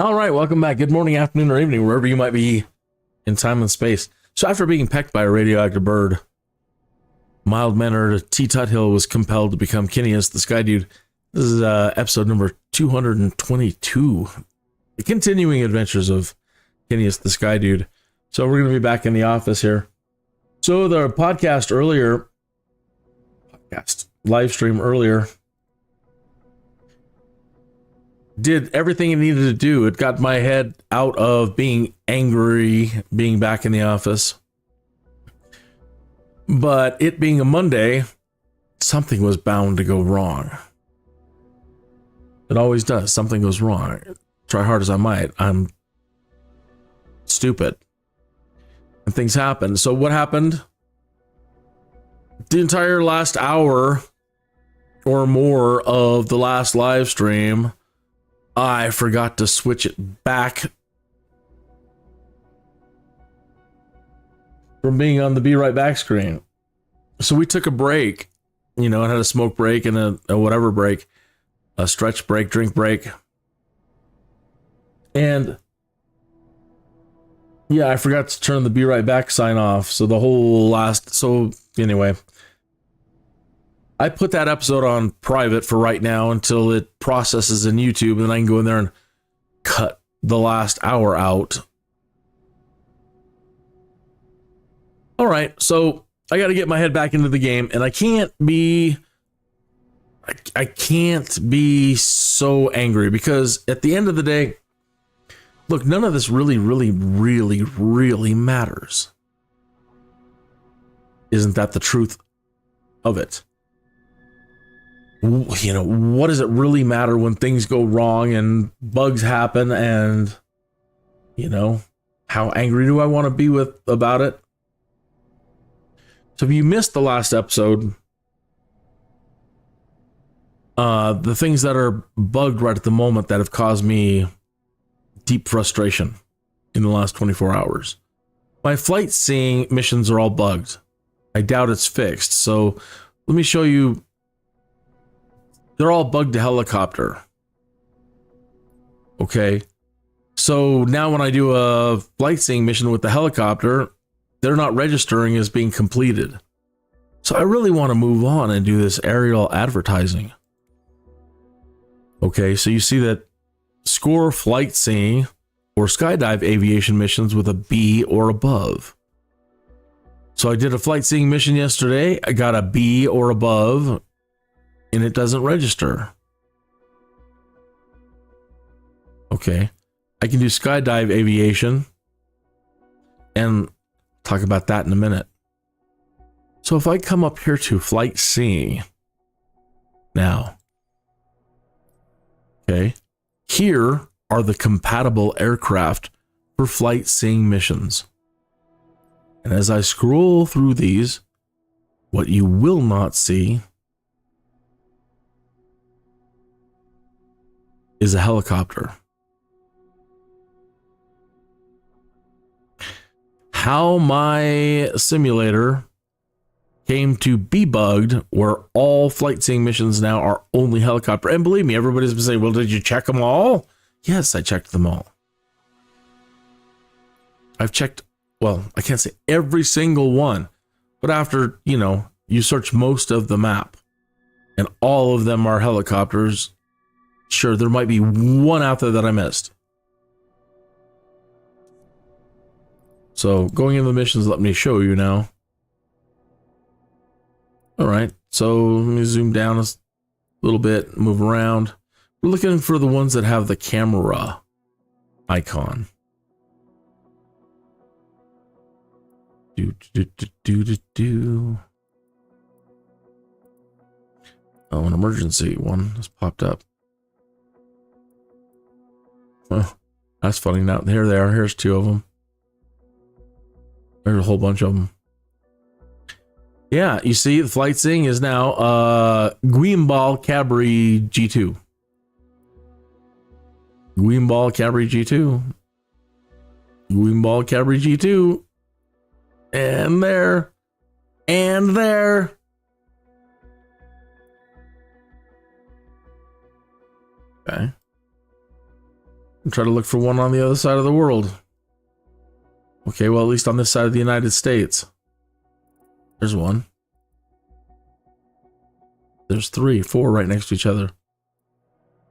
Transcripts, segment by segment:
All right, welcome back. Good morning, afternoon, or evening, wherever you might be in time and space. So after being pecked by a radioactive bird, mild-mannered T. Tuthill was compelled to become Kinneas, the Skydude. This is episode number 222. The continuing adventures of Kinneas, the Skydude. So we're going to be back in the office here. So the live stream earlier, did everything it needed to do. It got my head out of being angry, being back in the office. But it being a Monday, something was bound to go wrong. It always does. Something goes wrong. Try hard as I might, I'm stupid. And things happen. So what happened? The entire last hour or more of the last live stream, I forgot to switch it back from being on the Be Right Back screen. So we took a break, and had a smoke break and a whatever break, a stretch break, drink break. And yeah, I forgot to turn the Be Right Back sign off. So anyway, I put that episode on private for right now until it processes in YouTube, and then I can go in there and cut the last hour out. All right, so I got to get my head back into the game, and I can't be so angry, because at the end of the day, look, none of this really matters. Isn't that the truth of it? What does it really matter when things go wrong and bugs happen, and how angry do I want to be about it? So if you missed the last episode, the things that are bugged right at the moment that have caused me deep frustration in the last 24 hours. My flight seeing missions are all bugged. I doubt it's fixed. So let me show you. They're all bugged to helicopter. Okay. So now when I do a flight seeing mission with the helicopter, they're not registering as being completed. So I really want to move on and do this aerial advertising. Okay, so you see that score flight seeing or skydive aviation missions with a B or above. So I did a flight seeing mission yesterday. I got a B or above, and it doesn't register. Okay, I can do skydive aviation and talk about that in a minute. So if I come up here to flight seeing now, okay, here are the compatible aircraft for flight seeing missions. And as I scroll through these, what you will not see is a helicopter. How my simulator came to be bugged where all flight seeing missions now are only helicopter. And believe me, everybody's been saying, well, did you check them all? Yes, I checked them all. I've checked, well, I can't say every single one, but after, you search most of the map and all of them are helicopters, sure, there might be one out there that I missed. So going into the missions, let me show you now. All right, so let me zoom down a little bit, move around. We're looking for the ones that have the camera icon. Oh, an emergency one just popped up. Oh, that's funny. Now here they are. Here's two of them. There's a whole bunch of them. Yeah, you see, the flight seeing is now Guimbal Cabri G2. Guimbal Cabri G2. Guimbal Cabri G2. And there. And there. Okay. and try to look for one on the other side of the world. Okay, well, at least on this side of the United States. There's one. There's 3, 4 right next to each other.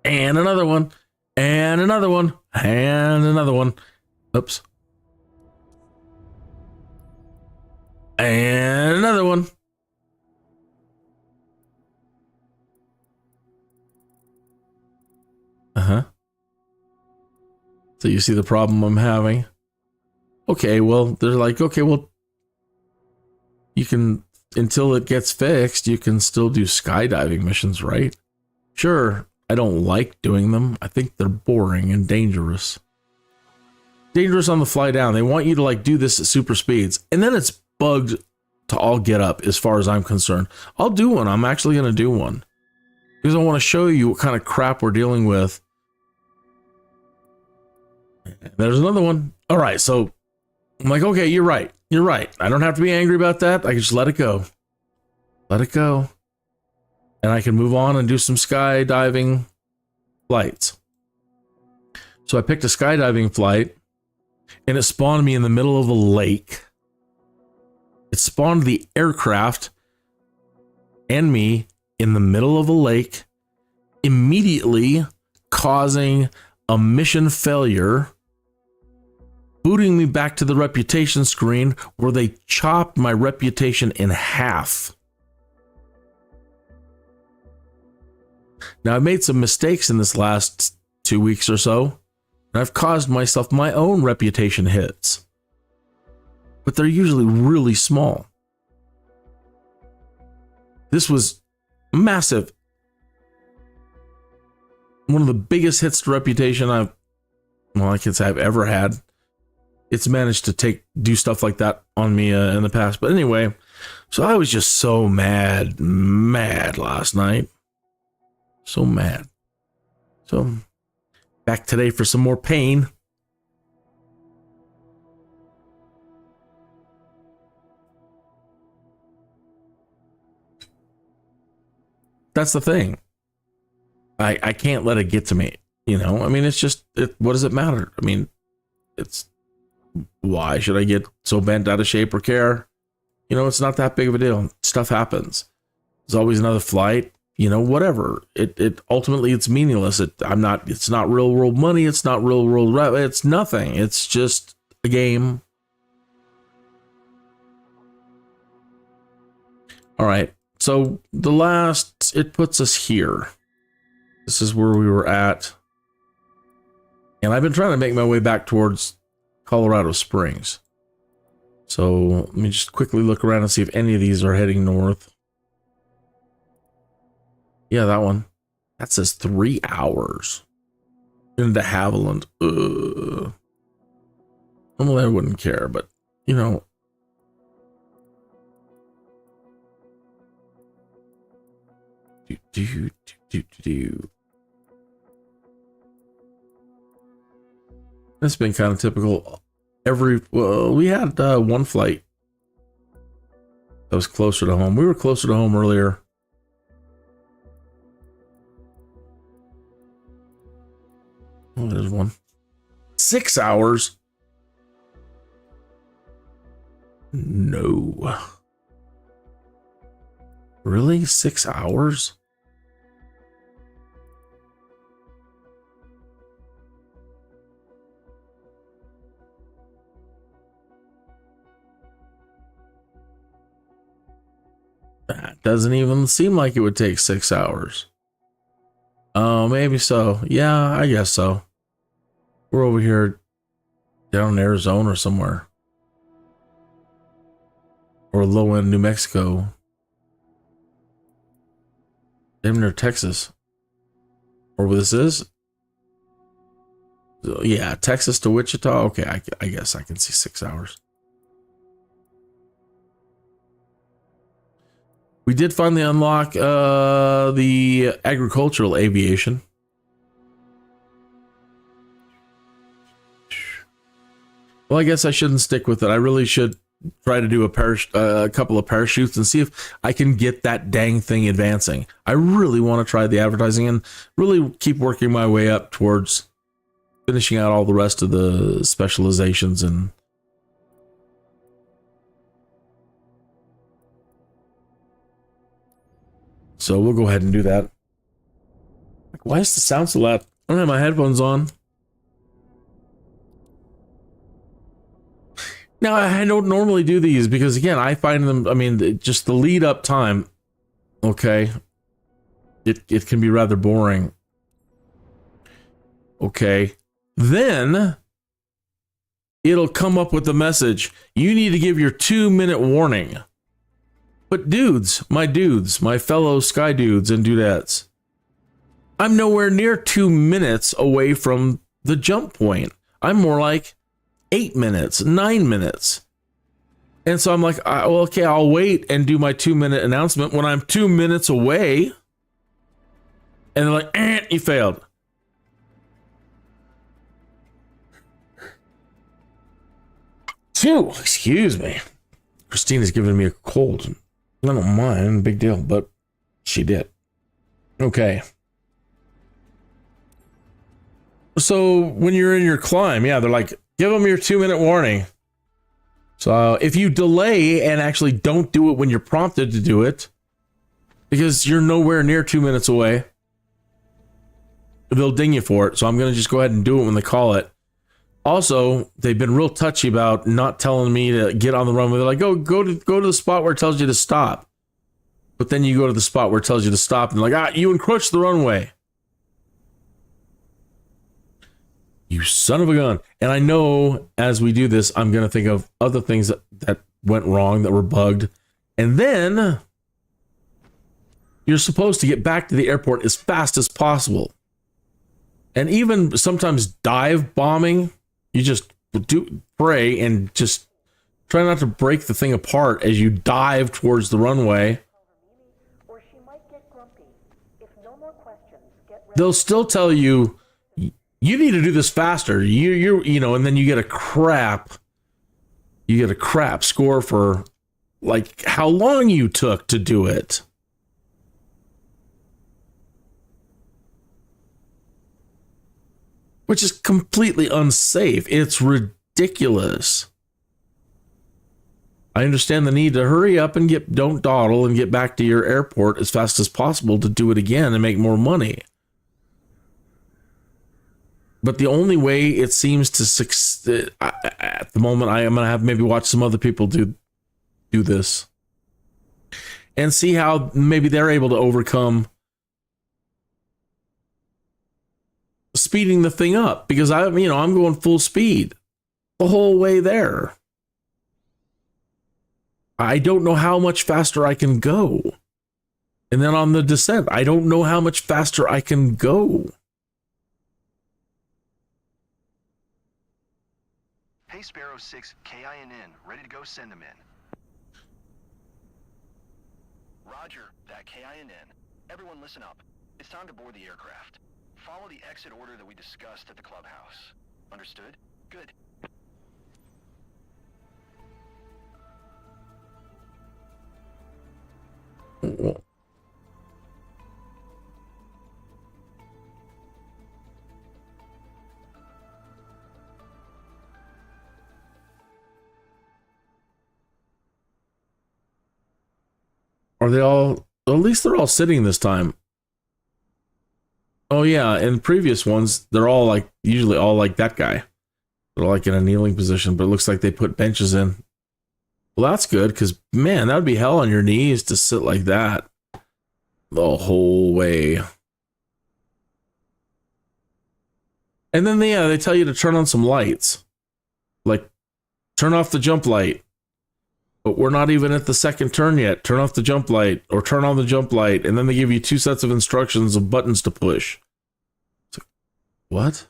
And another one. And another one. And another one. Oops. And another one. Uh-huh. So you see the problem I'm having? Okay, well, they're like, okay, well, you can, until it gets fixed, you can still do skydiving missions, right? Sure, I don't like doing them. I think they're boring and dangerous. Dangerous on the fly down. They want you to like do this at super speeds. And then it's bugged to all get up as far as I'm concerned. I'll do one. I'm actually going to do one. Because I want to show you what kind of crap we're dealing with. There's another one. All right, so I'm like, okay, you're right. You're right. I don't have to be angry about that. I can just let it go. Let it go. And I can move on and do some skydiving flights. So I picked a skydiving flight, and it spawned me in the middle of a lake. It spawned the aircraft and me in the middle of a lake, immediately causing a mission failure, booting me back to the reputation screen where they chopped my reputation in half. Now, I've made some mistakes in this last 2 weeks or so, and I've caused myself my own reputation hits, but they're usually really small. This was massive. One of the biggest hits to reputation I can say I've ever had. It's managed to do stuff like that on me in the past. But anyway, so I was just so mad last night. So mad. So back today for some more pain. That's the thing. I can't let it get to me, you know? I mean, it's just, what does it matter? I mean, why should I get so bent out of shape or care? You know, it's not that big of a deal. Stuff happens. There's always another flight, you know, whatever. It ultimately, it's meaningless. It's not real world money. It's not real world, it's nothing. It's just a game. All right. So it puts us here. This is where we were at. And I've been trying to make my way back towards Colorado Springs. So let me just quickly look around and see if any of these are heading north. Yeah, that one. That says 3 hours. Into Haviland. Normally I wouldn't care, but you know. It's been kind of typical. We had one flight that was closer to home. We were closer to home earlier. Oh, there's one. 6 hours. No. Really? 6 hours? That doesn't even seem like it would take 6 hours. Oh, maybe so. Yeah, I guess so. We're over here down in Arizona or somewhere. Or low end New Mexico. Damn near Texas. Or what this is? Yeah, Texas to Wichita. Okay, I guess I can see 6 hours. We did finally unlock the agricultural aviation. Well, I guess I shouldn't stick with it. I really should try to do a couple of parachutes and see if I can get that dang thing advancing. I really want to try the advertising and really keep working my way up towards finishing out all the rest of the specializations and so we'll go ahead and do that. Why is the sound so loud? I don't have my headphones on. Now, I don't normally do these because, again, I find them, I mean, just the lead up time, okay, it can be rather boring. Okay. Then it'll come up with the message, you need to give your 2-minute warning. But dudes, my fellow sky dudes and dudettes, I'm nowhere near 2 minutes away from the jump point. I'm more like 8 minutes, 9 minutes. And so I'm like, well, okay, I'll wait and do my 2-minute announcement when I'm 2 minutes away. And they're like, you failed. Excuse me. Christina's giving me a cold. I don't mind, big deal, but she did. Okay. So when you're in your climb, yeah, they're like, give them your 2-minute warning. So if you delay and actually don't do it when you're prompted to do it, because you're nowhere near 2 minutes away, they'll ding you for it. So I'm going to just go ahead and do it when they call it. Also, they've been real touchy about not telling me to get on the runway. They're like, go to the spot where it tells you to stop. But then you go to the spot where it tells you to stop and like, you encroached the runway. You son of a gun. And I know as we do this, I'm going to think of other things that went wrong, that were bugged. And then you're supposed to get back to the airport as fast as possible. And even sometimes dive bombing, you just pray and just try not to break the thing apart as you dive towards the runway. They'll still tell you, you need to do this faster. You know, and then you get a crap score for like how long you took to do it. Which is completely unsafe. It's ridiculous. I understand the need to hurry up and don't dawdle and get back to your airport as fast as possible to do it again and make more money. But the only way it seems to succeed at the moment, I am going to have maybe watch some other people do this and see how maybe they're able to overcome speeding the thing up, because I'm going full speed the whole way there. I don't know how much faster I can go. And then on the descent, I don't know how much faster I can go. Hey, Sparrow 6, KINN, ready to go, send them in. Roger, that KINN. Everyone listen up. It's time to board the aircraft. Follow the exit order that we discussed at the clubhouse. Understood? Good. Are they all, at least they're all sitting this time. Oh yeah, in previous ones, they're all like, usually all like that guy. They're like in a kneeling position, but it looks like they put benches in. Well, that's good, because man, that would be hell on your knees to sit like that the whole way. And then they tell you to turn on some lights. Like, turn off the jump light. But we're not even at the second turn yet. Turn off the jump light, or turn on the jump light, and then they give you 2 sets of instructions of buttons to push. So, what?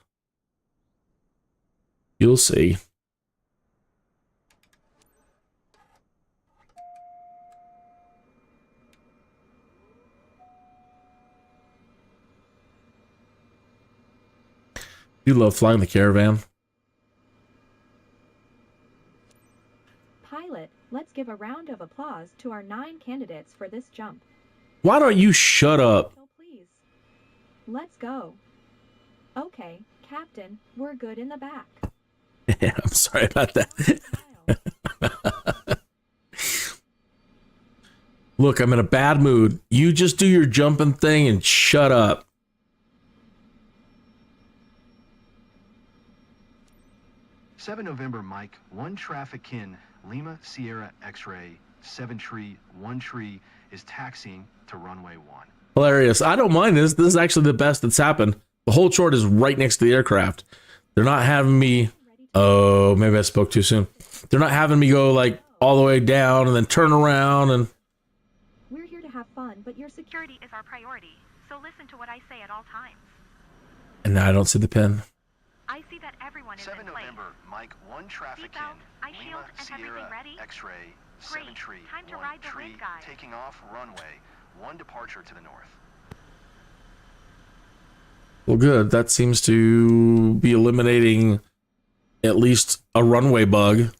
You'll see. You love flying the Caravan. Let's give a round of applause to our 9 candidates for this jump. Why don't you shut up? So please, let's go. Okay, Captain, we're good in the back. Yeah, I'm sorry about that. Look, I'm in a bad mood. You just do your jumping thing and shut up. November, Mike, 1 traffic kin, Lima Sierra X-ray, 7 tree, 1 tree is taxiing to runway 1. Hilarious. I don't mind this. This is actually the best that's happened. The whole chart is right next to the aircraft. They're not having me... Oh, maybe I spoke too soon. They're not having me go like all the way down and then turn around and... We're here to have fun, but your Security is our priority, so listen to what I say at all times. And now I don't see the pin. I see that everyone is 7 in place. November, Mike, 1 traffic kin, Seatbelt, eye shield, Lima and Sierra everything ready? X-ray, Great. 7 tree, Time to 1 ride the tree, wind, guys. taking off runway, 1 departure to the north. Well, good. That seems to be eliminating at least a runway bug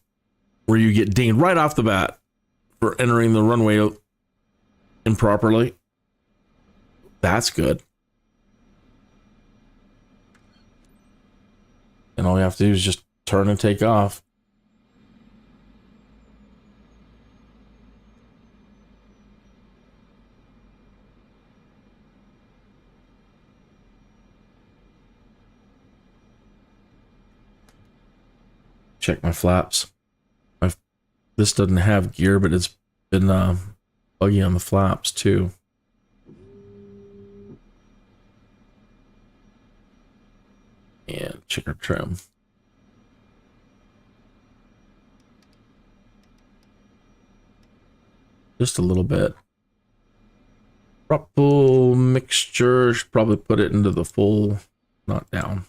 where you get dinged right off the bat for entering the runway improperly. That's good. And all you have to do is just turn and take off. Check my flaps. This doesn't have gear, but it's been buggy on the flaps too. And check our trim. Just a little bit. Full mixture. Should probably put it into the full, not down.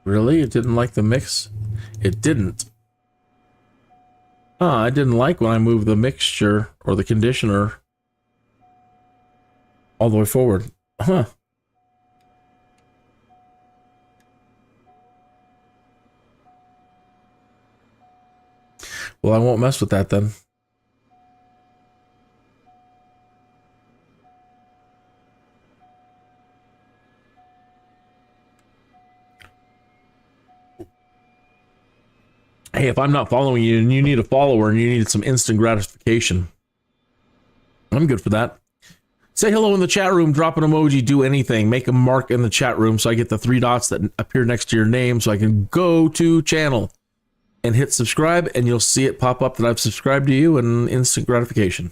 Really? It didn't like the mix? It didn't. I didn't like when I moved the mixture or the conditioner all the way forward. Huh. Well, I won't mess with that then. Hey, if I'm not following you and you need a follower and you need some instant gratification, I'm good for that. Say hello in the chat room, drop an emoji, do anything. Make a mark in the chat room so I get the 3 dots that appear next to your name so I can go to channel and hit subscribe and you'll see it pop up that I've subscribed to you and instant gratification.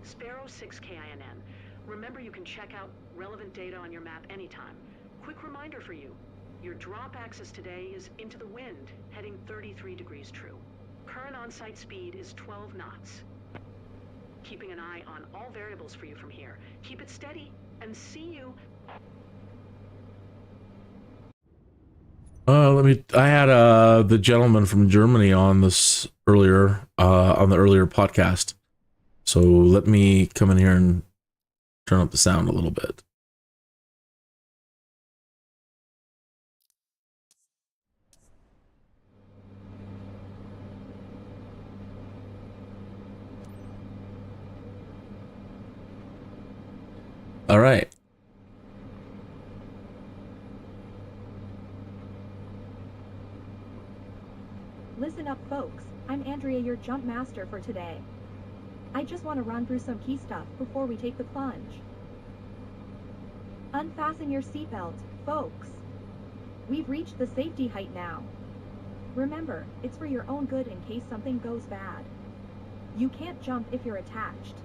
Sparrow 6KINN. Remember, you can check out relevant data on your map anytime. Quick reminder for you. Your drop axis today is into the wind, heading 33 degrees true. Current on-site speed is 12 knots. Keeping an eye on all variables for you from here. Keep it steady, and see you. I had the gentleman from Germany on this earlier, on the earlier podcast. So let me come in here and turn up the sound a little bit. All right. Listen up, folks. I'm Andrea, your jump master for today. I just want to run through some key stuff before we take the plunge. Unfasten your seatbelt, folks. We've reached the safety height now. Remember, it's for your own good in case something goes bad. You can't jump if you're attached.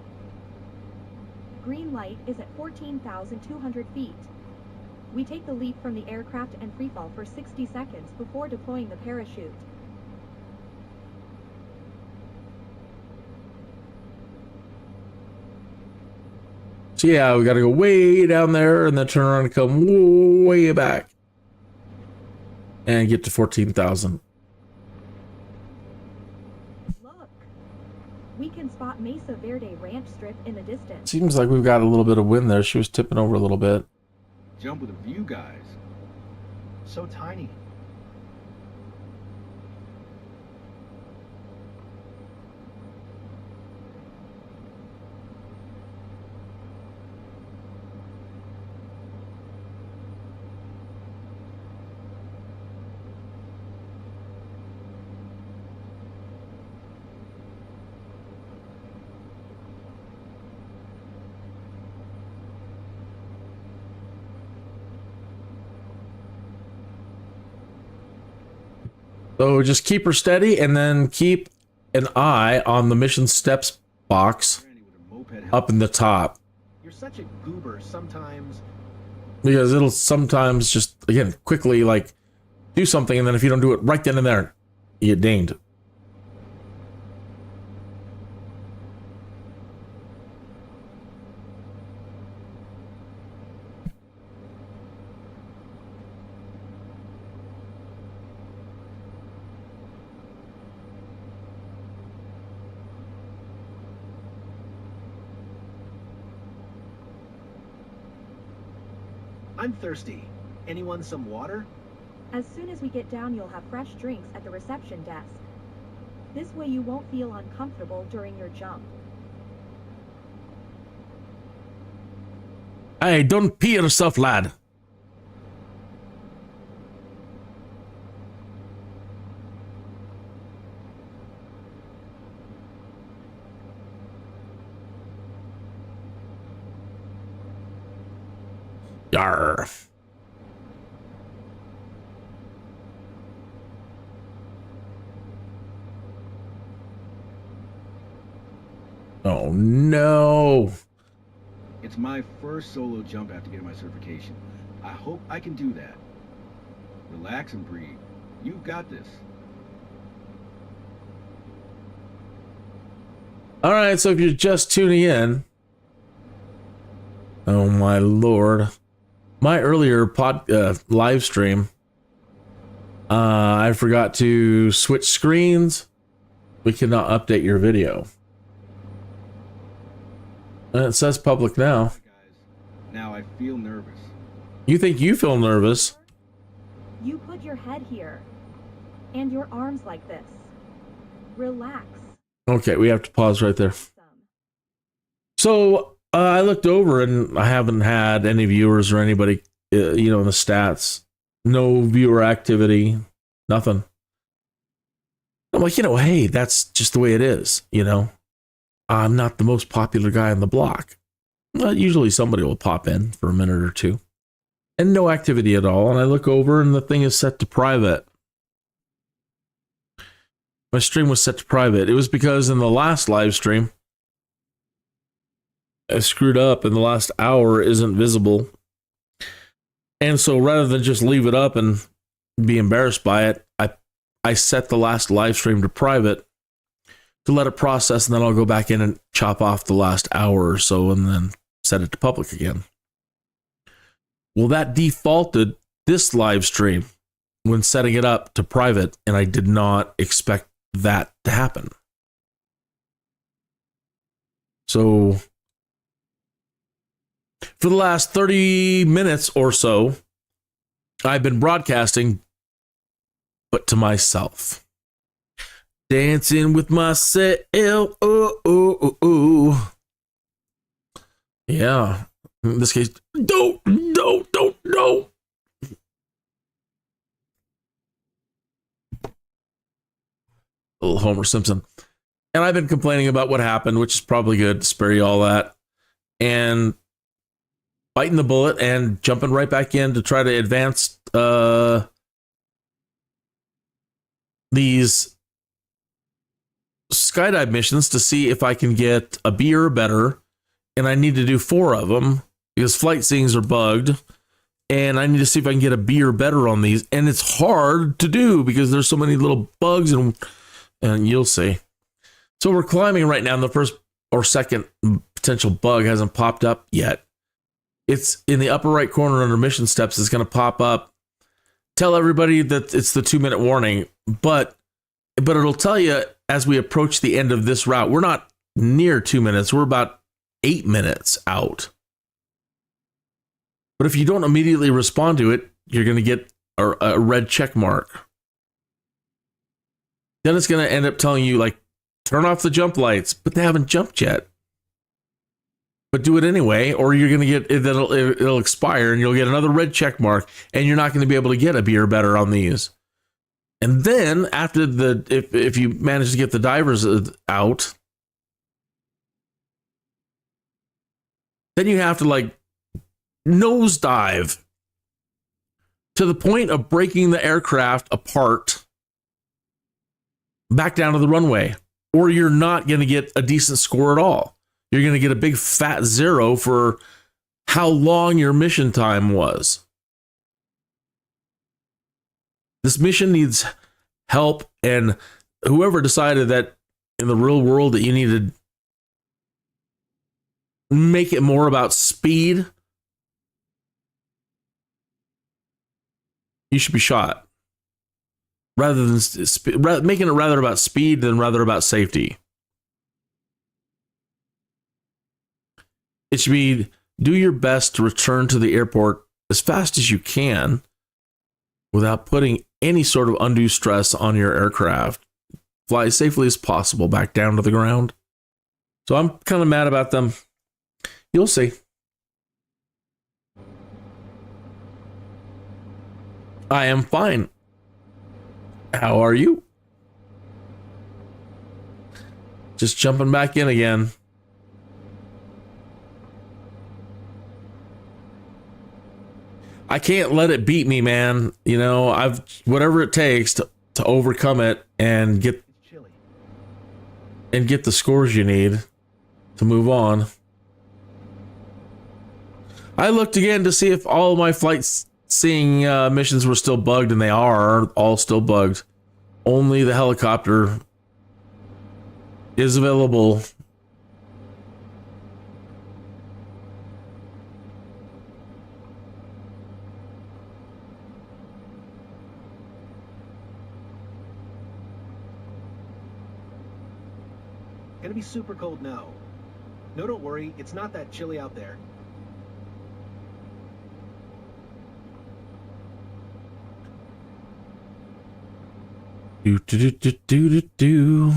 Green light is at 14,200 feet. We take the leap from the aircraft and freefall for 60 seconds before deploying the parachute. So yeah, we got to go way down there and then turn around and come way back and get to 14,000. Look, we can spot Mesa Verde Ranch Strip in the distance. Seems like we've got a little bit of wind there. She was tipping over a little bit. Jump with a view, guys. So tiny. So just keep her steady and then keep an eye on the mission steps box up in the top. You're such a goober sometimes. Because it'll sometimes just, again, quickly, like, do something, and then if you don't do it right then and there, you get dinged. I'm thirsty. Anyone some water? As soon as we get down, you'll have fresh drinks at the reception desk. This way you won't feel uncomfortable during your jump. Hey, don't pee yourself, lad. Yarr. Oh no. It's my first solo jump after getting my certification. I hope I can do that. Relax and breathe. You've got this. All right, so if you're just tuning in, oh my lord, my earlier live stream, I forgot to switch screens. We cannot update your video. And it says public now. Guys, now I feel nervous. You think you feel nervous? You put your head here and your arms like this. Relax. Okay, we have to pause right there. So I looked over and I haven't had any viewers or anybody, in the stats. No viewer activity, nothing. I'm like, hey, that's just the way it is, I'm not the most popular guy on the block. Well, usually somebody will pop in for a minute or two. And no activity at all. And I look over and the thing is set to private. My stream was set to private. It was because in the last live stream, I screwed up and the last hour isn't visible. And so rather than just leave it up and be embarrassed by it, I set the last live stream to private to let it process, and then I'll go back in and chop off the last hour or so and then set it to public again. Well, that defaulted this live stream when setting it up to private, and I did not expect that to happen. So for the last 30 minutes or so, I've been broadcasting, but to myself. Dancing with myself. Oh. Yeah. In this case, don't. Little Homer Simpson. And I've been complaining about what happened, which is probably good to spare you all that. And biting the bullet and jumping right back in to try to advance these skydive missions to see if I can get a B or better. And I need to do 4 of them because flight seeings are bugged. And I need to see if I can get a B or better on these. And it's hard to do because there's so many little bugs and you'll see. So we're climbing right now in the first or second potential bug hasn't popped up yet. It's in the upper right corner under mission steps. It's going to pop up. Tell everybody that it's the 2-minute warning, but it'll tell you as we approach the end of this route. We're not near 2 minutes. We're about 8 minutes out. But if you don't immediately respond to it, you're going to get a red check mark. Then it's going to end up telling you, like, turn off the jump lights, but they haven't jumped yet. But do it anyway, or you're going to get it'll expire, and you'll get another red check mark, and you're not going to be able to get a B or better on these. And then after if you manage to get the divers out, then you have to like nosedive to the point of breaking the aircraft apart back down to the runway, or you're not going to get a decent score at all. You're going to get a big fat 0 for how long your mission time was. This mission needs help, and whoever decided that in the real world that you need to make it more about speed, you should be shot. Rather than making it rather about speed than rather about safety. It should be do your best to return to the airport as fast as you can without putting any sort of undue stress on your aircraft. Fly as safely as possible back down to the ground. So I'm kind of mad about them. You'll see. I am fine. How are you? Just jumping back in again. I can't let it beat me, man. You know, I've whatever it takes to overcome it and get the scores you need to move on. I looked again to see if all of my Sightseeing missions were still bugged, and they are all still bugged. Only the helicopter is available. Gonna be super cold now. No, don't worry, it's not that chilly out there. Do.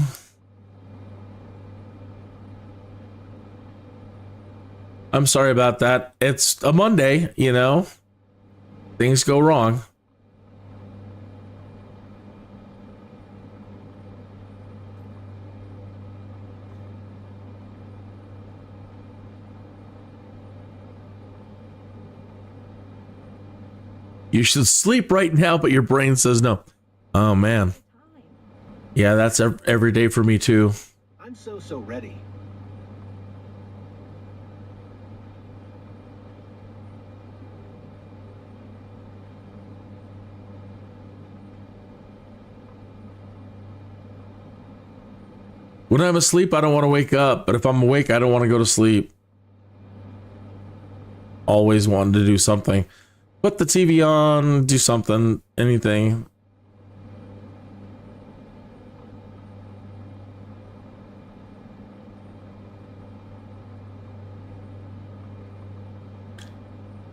I'm sorry about that. It's a Monday, you know. Things go wrong. You should sleep right now, but your brain says no. Oh, man. Yeah, that's every day for me, too. I'm so ready. When I'm asleep, I don't want to wake up. But if I'm awake, I don't want to go to sleep. Always wanting to do something. Put the TV on, do something, anything.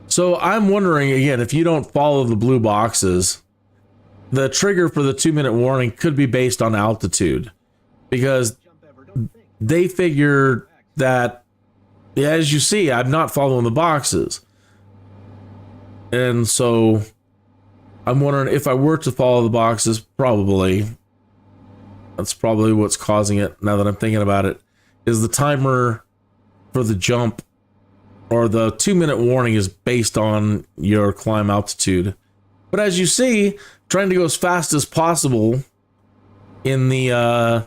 So I'm wondering, again, if you don't follow the blue boxes, the trigger for the 2-minute warning could be based on altitude. Because they figure that, as you see, I'm not following the boxes. And so I'm wondering if I were to follow the boxes, that's probably what's causing it, now that I'm thinking about it, is the timer for the jump, or the 2-minute warning, is based on your climb altitude. But as you see, trying to go as fast as possible in the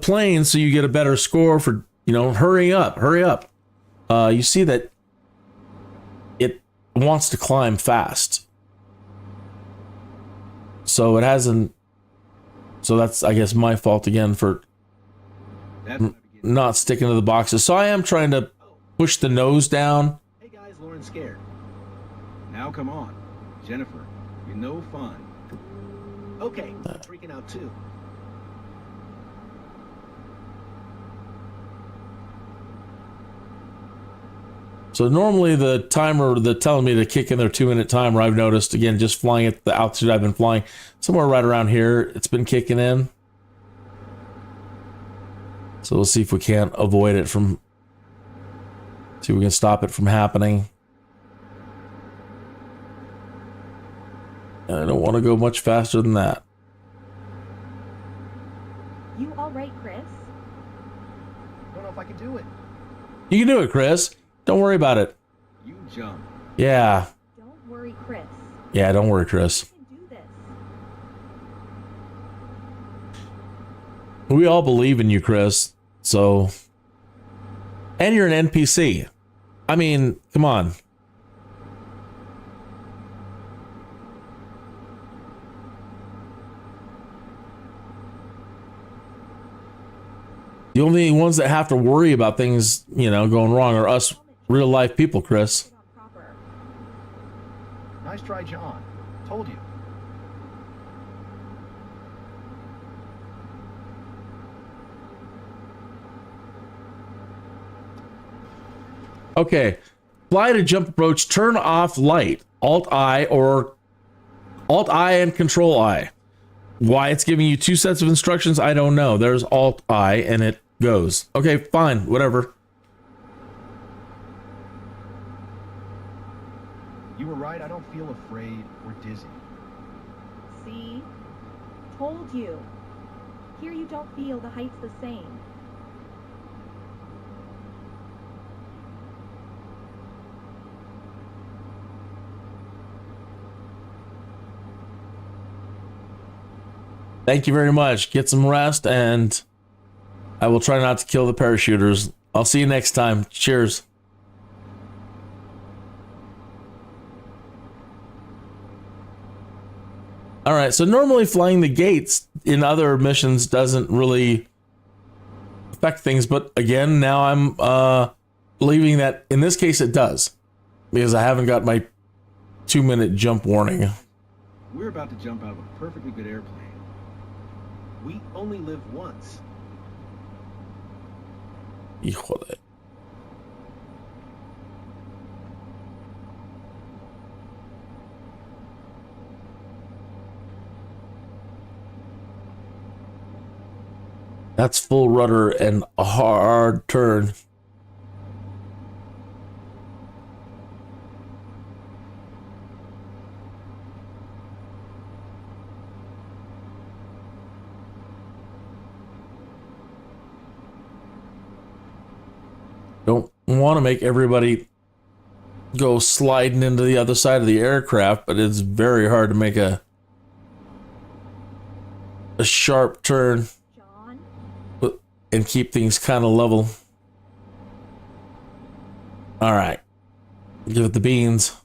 plane so you get a better score for, you know, hurry up. You see that it wants to climb fast. So it hasn't. So that's, I guess, my fault again for not sticking to the boxes. So I am trying to push the nose down. Hey guys, Lauren's scared. Now come on. Jennifer, you're no fun. Okay, I'm freaking out too. So normally the timer that's telling me to kick in their 2-minute timer, I've noticed, again, just flying at the altitude I've been flying, somewhere right around here, it's been kicking in. So we'll see if we can't avoid it from, see if we can stop it from happening. And I don't want to go much faster than that. You all right, Chris? Don't know if I can do it. You can do it, Chris. Don't worry about it. You jump. Yeah. Don't worry, Chris. Yeah, don't worry, Chris. You can do this. We all believe in you, Chris. So, and you're an NPC. I mean, come on. The only ones that have to worry about things, you know, going wrong are us real life people, Chris. Put on proper. Nice try, John. Told you. Okay. Fly to jump approach, turn off light. Alt-I or Alt-I and Control-I. Why it's giving you two sets of instructions, I don't know. There's Alt-I and it goes. Okay, fine, whatever. You were right, I don't feel afraid or dizzy. See? Told you. Here you don't feel the height's the same. Thank you very much. Get some rest, and I will try not to kill the parachuters. I'll see you next time. Cheers. All right, so normally flying the gates in other missions doesn't really affect things, but again, now I'm believing that in this case it does, because I haven't got my 2-minute jump warning. We're about to jump out of a perfectly good airplane. We only live once. Híjole. That's full rudder and a hard turn. Don't want to make everybody go sliding into the other side of the aircraft, but it's very hard to make a sharp turn John? and keep things kind of level. All right, give it the beans.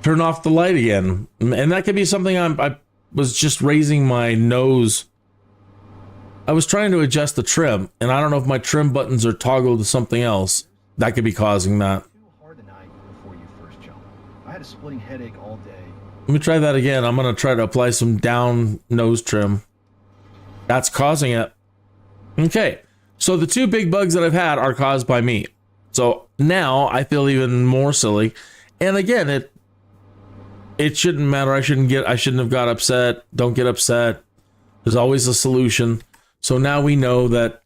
Turn off the light again, and that could be something I was just raising my nose. I was trying to adjust the trim, and I don't know if my trim buttons are toggled to something else. That could be causing that. Too hard the night before you first jumped. I had a splitting headache all day. Let me try that again. I'm going to try to apply some down nose trim. That's causing it. Okay, so the two big bugs that I've had are caused by me. So now I feel even more silly. And again, it shouldn't matter. I shouldn't have got upset. Don't get upset. There's always a solution. So now we know that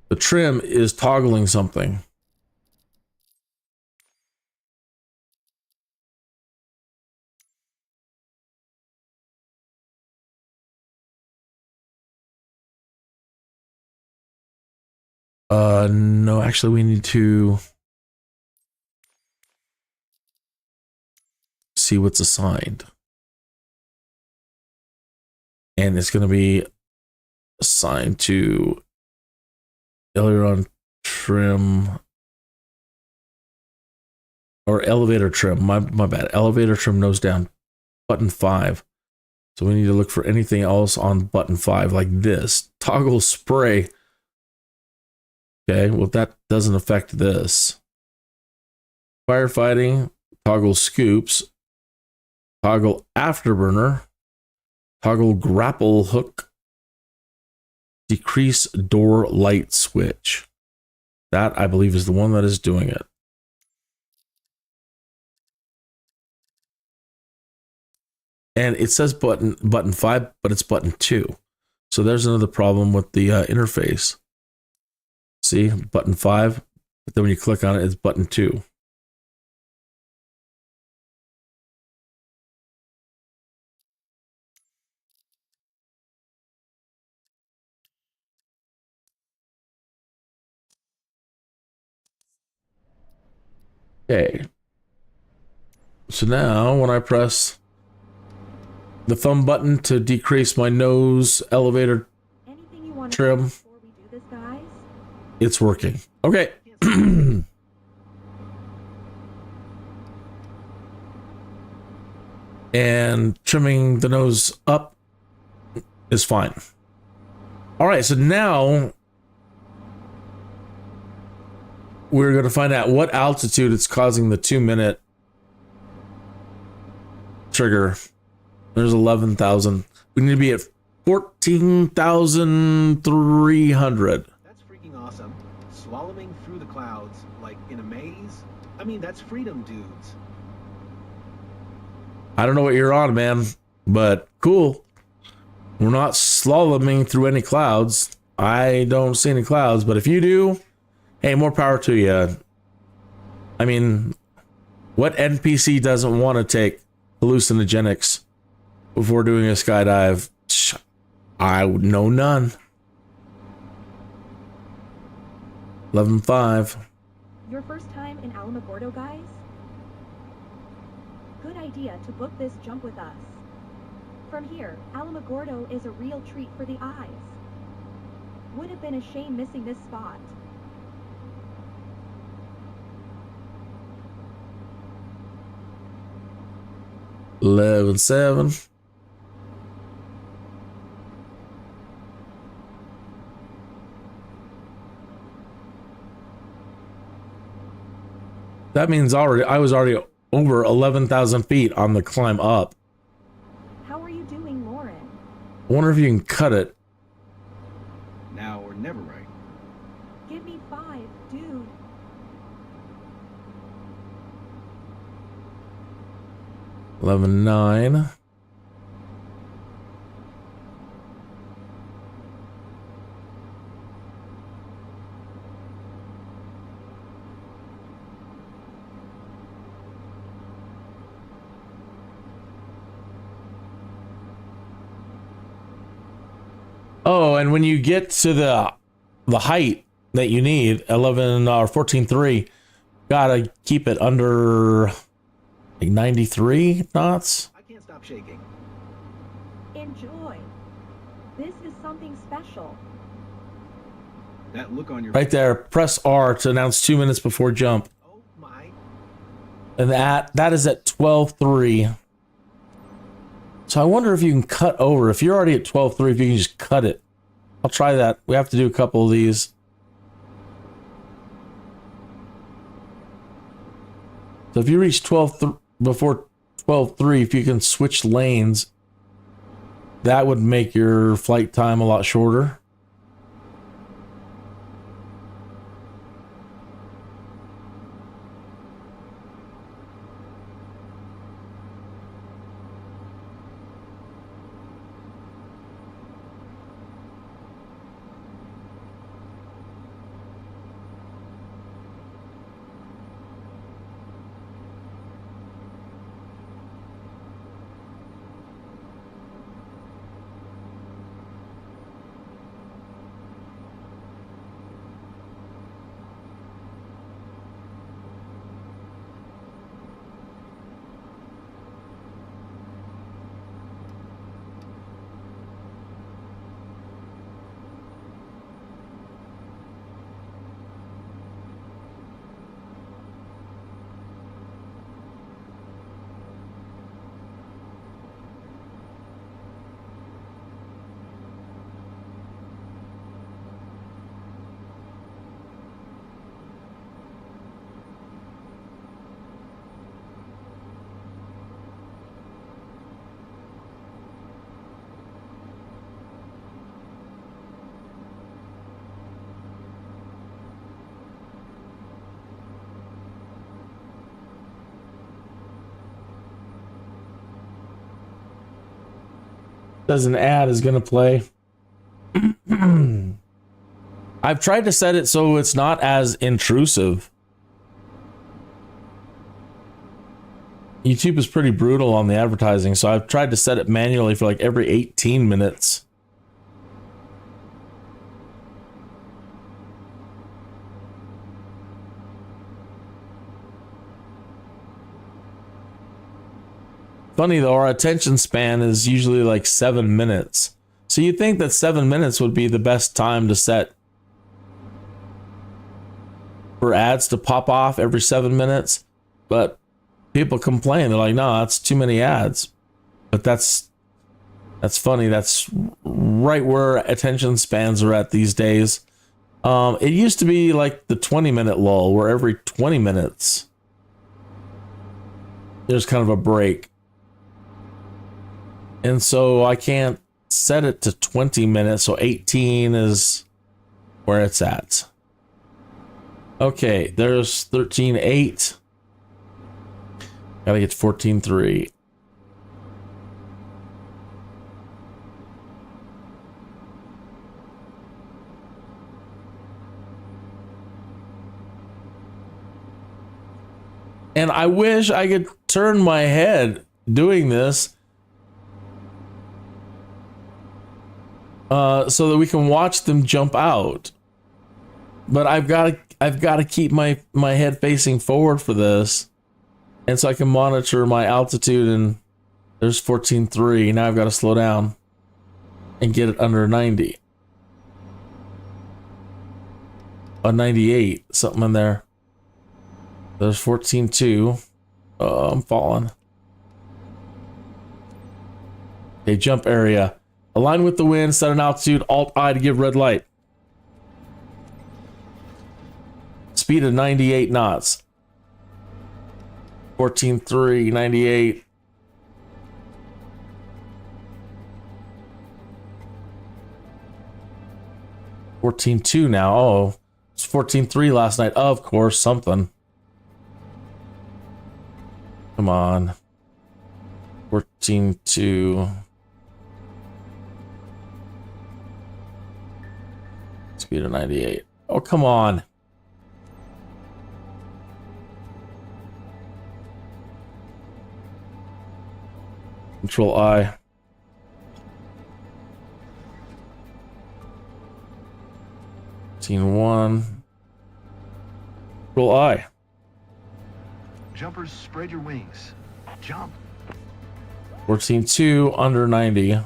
the trim is toggling something. No, actually we need to see what's assigned. And it's going to be assigned to aileron trim or elevator trim. My bad. Elevator trim nose down, button 5. So we need to look for anything else on button 5 like this. Toggle spray. Okay, well that doesn't affect this. Firefighting, toggle scoops, toggle afterburner, toggle grapple hook, decrease door light switch. That I believe is the one that is doing it. And it says button 5, but it's button 2. So there's another problem with the interface. See, button 5, but then when you click on it, it's button 2. Okay. So now when I press the thumb button to decrease my nose elevator trim, before we do this, guys? it's working. Okay. And trimming the nose up is fine. All right, so now we're going to find out what altitude it's causing the 2-minute trigger. There's 11,000. We need to be at 14,300. That's freaking awesome. Swallowing through the clouds like in a maze. I mean, that's freedom, dudes. I don't know what you're on, man, but cool. We're not slaloming through any clouds. I don't see any clouds, but if you do, hey, more power to you. I mean, what NPC doesn't want to take hallucinogenics before doing a skydive? I would know none. 11.5. Your first time in Alamogordo, guys? Good idea to book this jump with us. From here, Alamogordo is a real treat for the eyes. Would have been a shame missing this spot. Eleven 7. That means I was already over 11,000 feet on the climb up. How are you doing, Lauren? I wonder if you can cut it. Now or never, right? Give me 5, dude. Eleven 9. Oh, and when you get to the height that you need, 11 or 14.3, gotta keep it under like 93 knots. I can't stop shaking. Enjoy. This is something special. That look on your Right there, press R to announce 2 minutes before jump. Oh my. And that is at 12.3. So I wonder if you can cut over. If you're already at 12.3, if you can just cut it. I'll try that. We have to do a couple of these. So if you reach 12 before 12.3, if you can switch lanes, that would make your flight time a lot shorter. Says an ad is going to play. I've tried to set it so it's not as intrusive. YouTube is pretty brutal on the advertising, so I've tried to set it manually for like every 18 minutes. Funny though, our attention span is usually like 7 minutes. So you'd think that 7 minutes would be the best time to set for ads to pop off every 7 minutes. But people complain. They're like, no, that's too many ads. But that's funny. That's right where attention spans are at these days. It used to be like the 20-minute lull where every 20 minutes there's kind of a break. And so I can't set it to 20 minutes, so 18 is where it's at. Okay, there's 13.8. Gotta get to 14.3. And I wish I could turn my head doing this so that we can watch them jump out. But I've got to keep my head facing forward for this, and so I can monitor my altitude. And there's 14.3. Now I've got to slow down and get it under 90. 98, something in there. There's 14.2. Oh, I'm falling. Okay, jump area. Align with the wind, set an altitude, Alt-I to give red light. Speed of 98 knots. 14.3, 98. $14.2 now. Oh, it's 14.3 last night. Of course, something. Come on. 14.2. Speed of 98. Oh, come on. Control I. Scene 1. Control I. Jumpers, spread your wings. Jump. 14.2 under 90.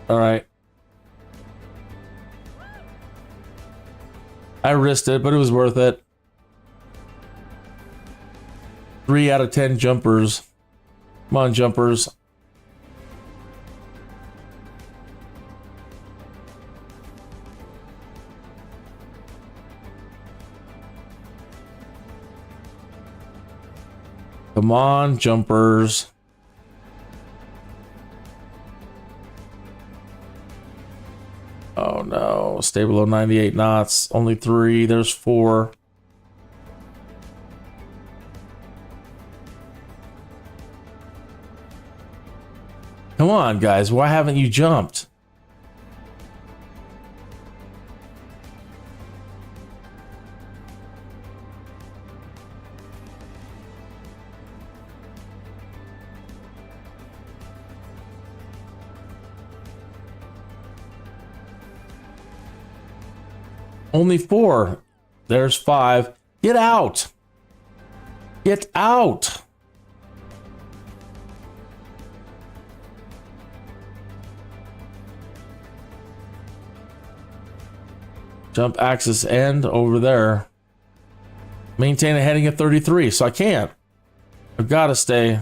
All right. I risked it, but it was worth it. 3 out of 10 jumpers. Come on, jumpers. Come on, jumpers. Oh no, stay below 98 knots. Only 3, there's 4. Come on, guys, why haven't you jumped? Only 4. There's 5. Get out. Get out. Jump axis end over there. Maintain a heading at 33, so I can't. I've got to stay.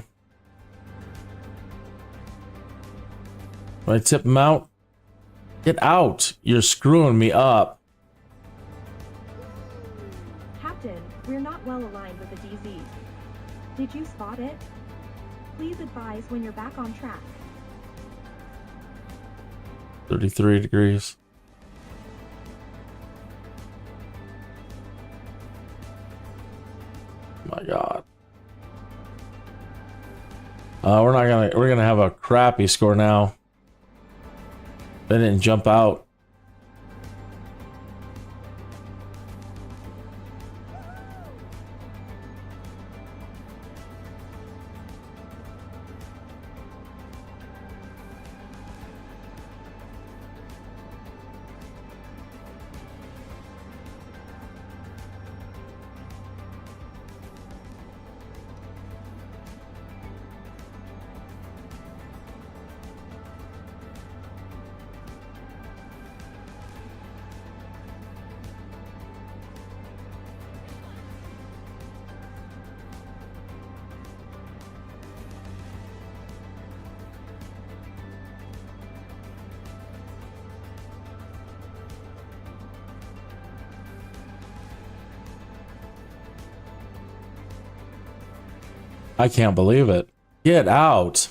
When I tip them out, get out. You're screwing me up. Captain, we're not well aligned with the DZ. Did you spot it? Please advise when you're back on track. 33 degrees. My God. We're gonna have a crappy score now. They didn't jump out. I can't believe it. Get out.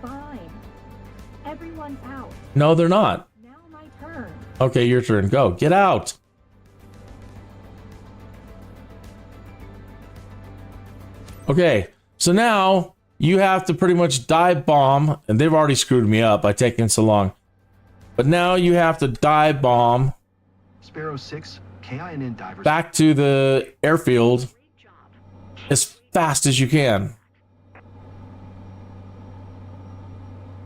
Fine. Everyone's out. No, they're not. Now my turn. Okay, your turn. Go. Get out. Okay, so now you have to pretty much dive bomb, and they've already screwed me up by taking so long. But now you have to dive bomb Sparrow 6, KINN divers. back to the airfield as fast as you can.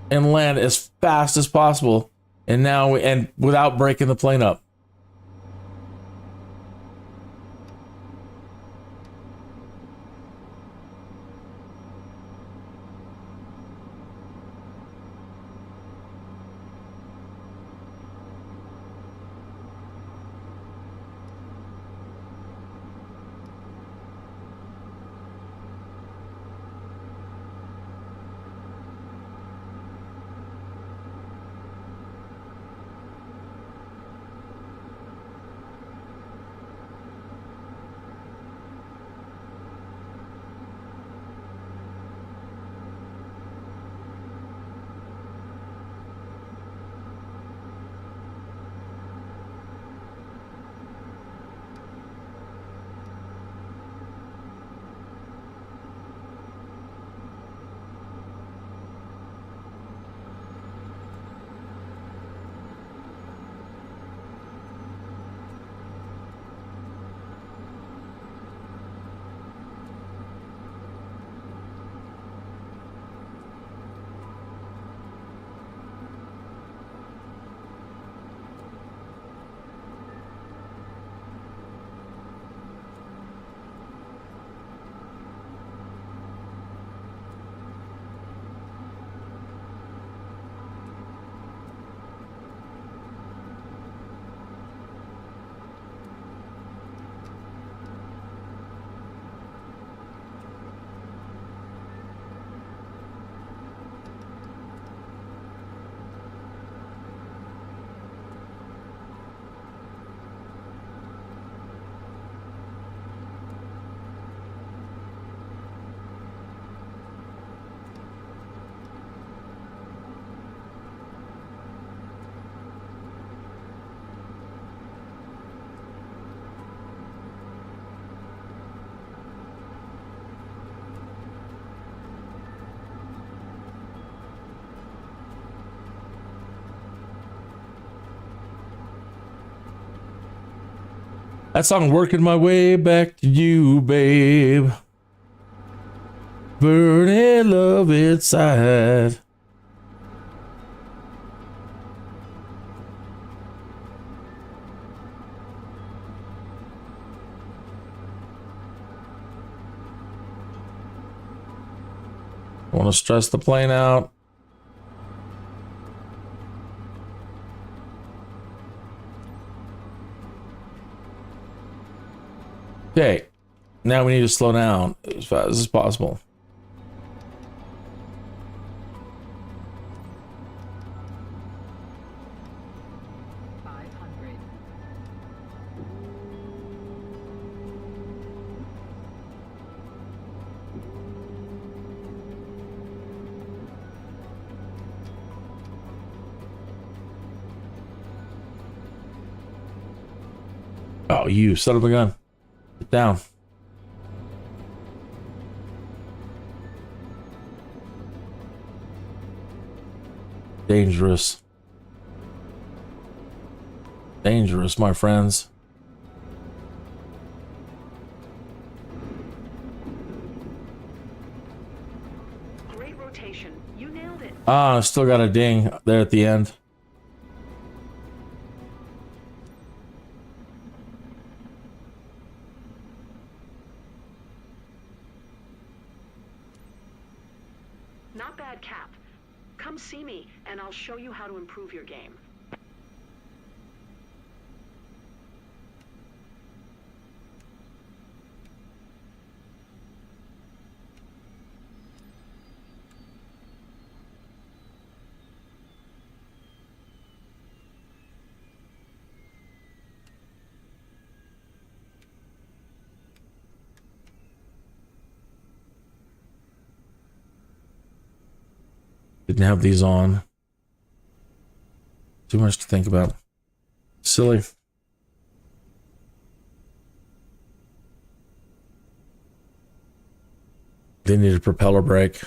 And land as fast as possible. And without breaking the plane up. That song, Working My Way Back to You, babe. Burning love inside. I want to stress the plane out. Okay, now we need to slow down as fast as possible. Oh, you son of a gun. Get down. Dangerous. Dangerous, my friends. Great rotation. You nailed it. Ah, I still got a ding there at the end. Not bad, Cap. Come see me, and I'll show you how to improve your game. Didn't have these on. Too much to think about. Silly. They need a propeller brake.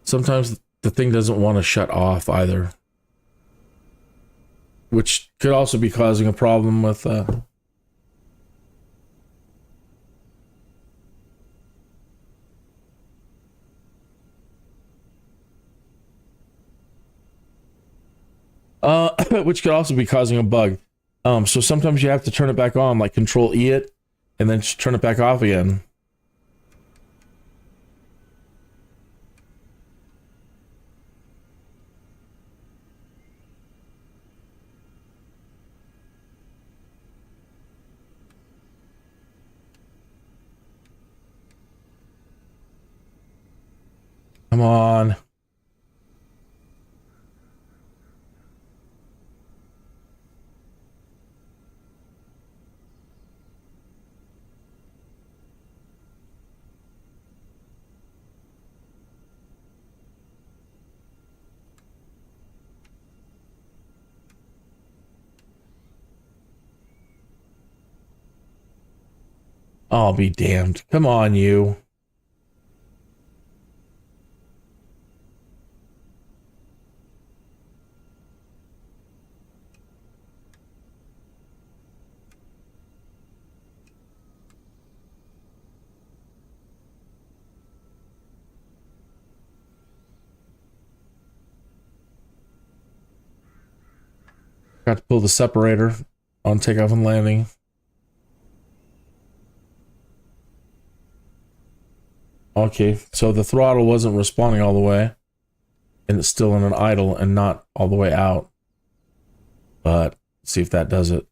Sometimes the thing doesn't want to shut off either, which could also be causing a problem with which could also be causing a bug. So sometimes you have to turn it back on, like Control E it, and then just turn it back off again. Come on. I'll be damned. Come on, you. Got to pull the separator on takeoff and landing. Okay, so the throttle wasn't responding all the way, and it's still in an idle and not all the way out. But let's see if that does it.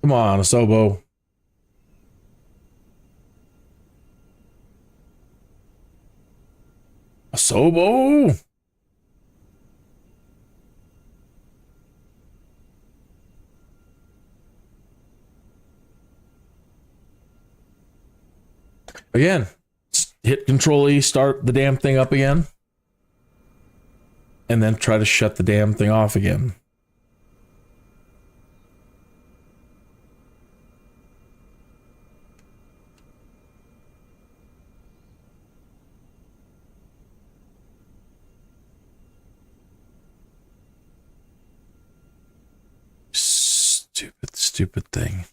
Come on, Asobo. Asobo! Again, hit Control E, start the damn thing up again, and then try to shut the damn thing off again. Stupid thing.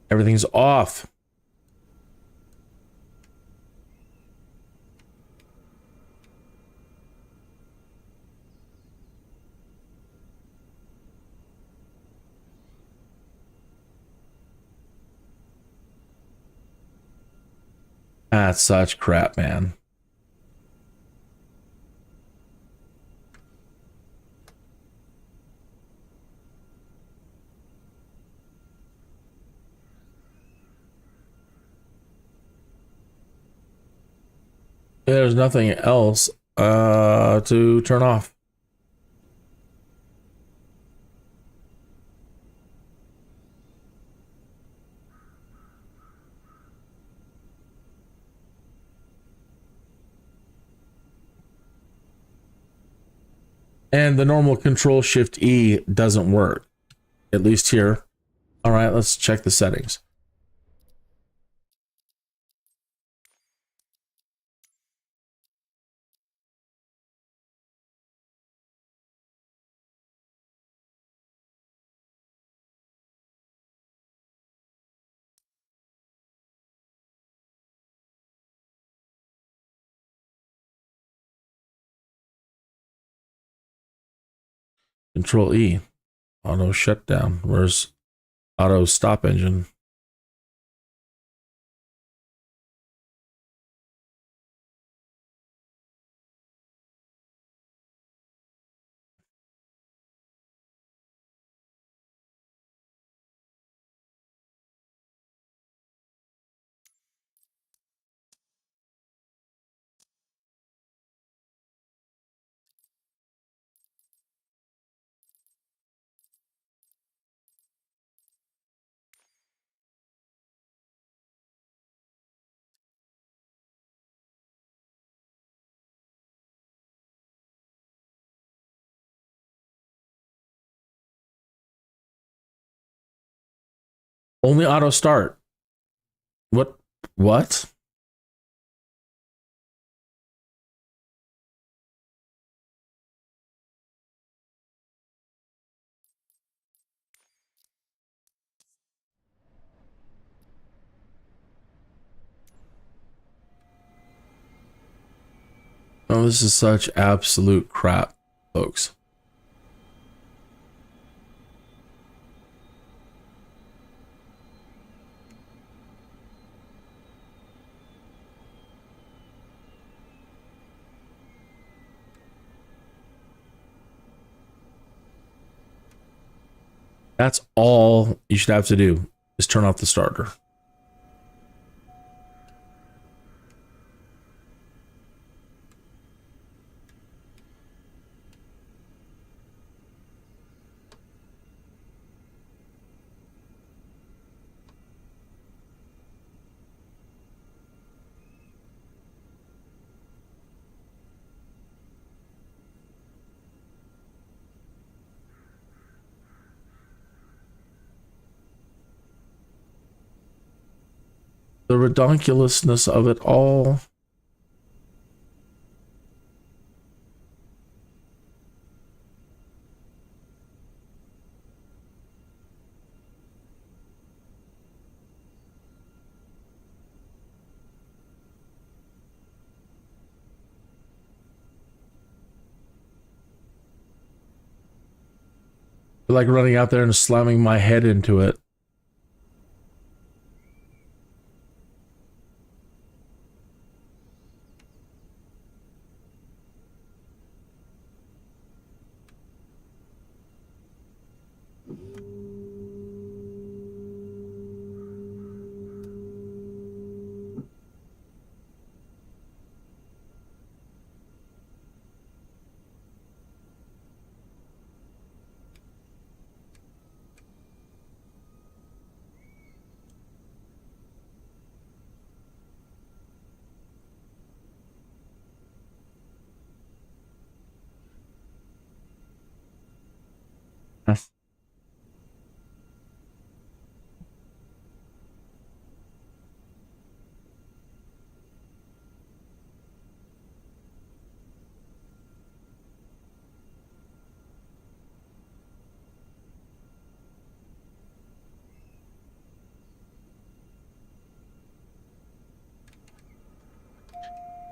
Everything's off. That's such crap, man. There's nothing else to turn off. And the normal Control Shift E doesn't work, at least here. All right, let's check the settings. Control E, auto shutdown. Where's auto stop engine? Only auto start. What? What? Oh, this is such absolute crap, folks. That's all you should have to do is turn off the starter. The redonkulousness of it all. Like running out there and slamming my head into it.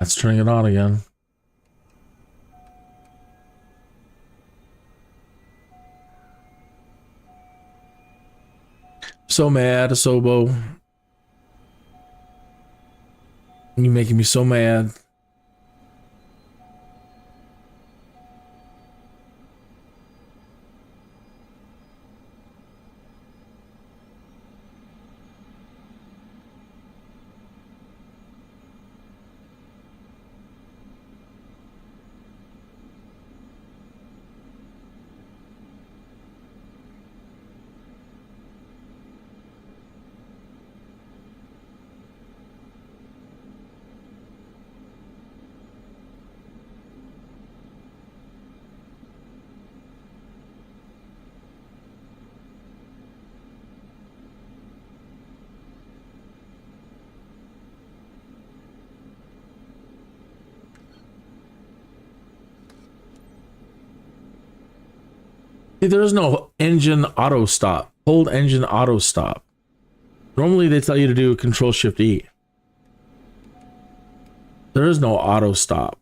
That's turning it on again. So mad, Asobo. You're making me so mad. See, there is no engine auto stop. Hold engine auto stop. Normally they tell you to do Control Shift E. There is no auto stop.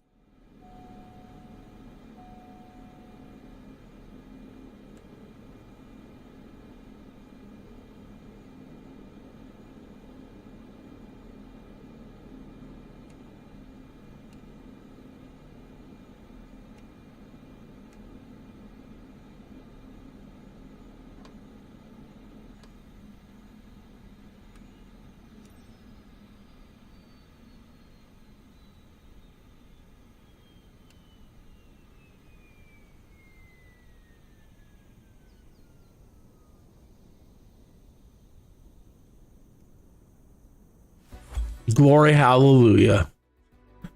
Glory hallelujah.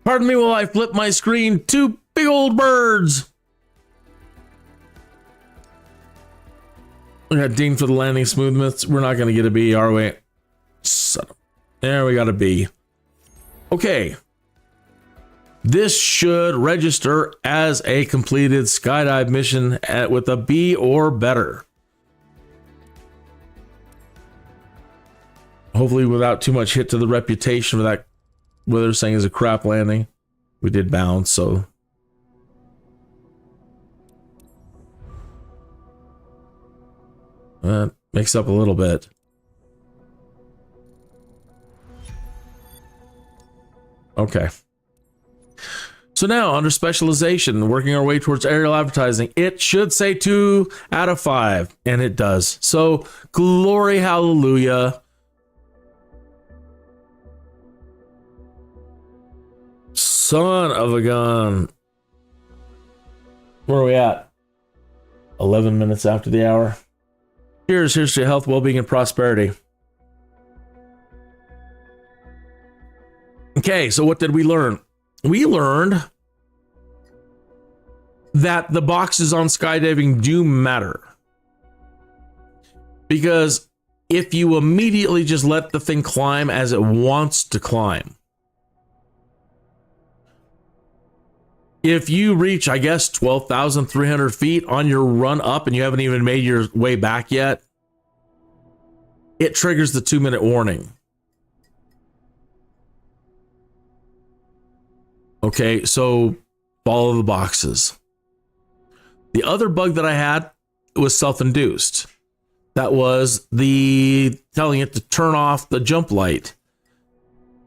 Pardon me while I flip my screen. Two big old birds. We got dinged for the landing smoothness. We're not going to get a B, are we? There we got a B. Okay. This should register as a completed skydive mission with a B or better. Hopefully without too much hit to the reputation of that, what they're saying is a crap landing. We did bounce, so. That makes up a little bit. Okay. So now, under specialization, working our way towards aerial advertising, it should say 2 out of 5, and it does. So, glory hallelujah. Son of a gun. Where are we at? 11 minutes after the hour. Here's to your health, well-being, and prosperity. Okay, so what did we learn? We learned that the boxes on skydiving do matter. Because if you immediately just let the thing climb as it wants to climb, if you reach, I guess, 12,300 feet on your run up and you haven't even made your way back yet, it triggers the 2-minute warning. Okay, so follow the boxes. The other bug that I had was self-induced. That was the telling it to turn off the jump light.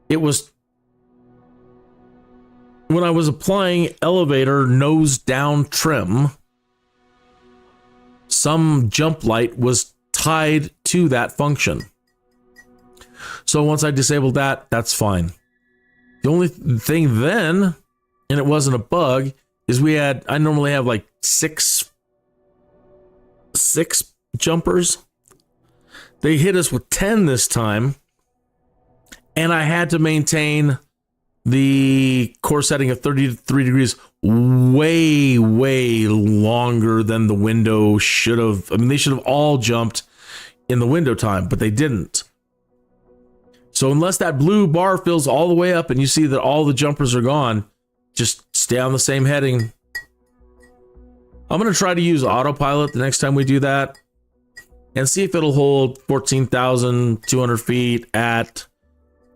It was when I was applying elevator nose down trim, some jump light was tied to that function. So once I disabled that, that's fine. The only thing then, and it wasn't a bug, is I normally have like six jumpers. They hit us with 10 this time, and I had to maintain the core setting of 33 degrees way longer than the window should have. I mean, they should have all jumped in the window time, but they didn't. So unless that blue bar fills all the way up and you see that all the jumpers are gone, just stay on the same heading. I'm going to try to use autopilot the next time we do that and see if it'll hold 14,200 feet at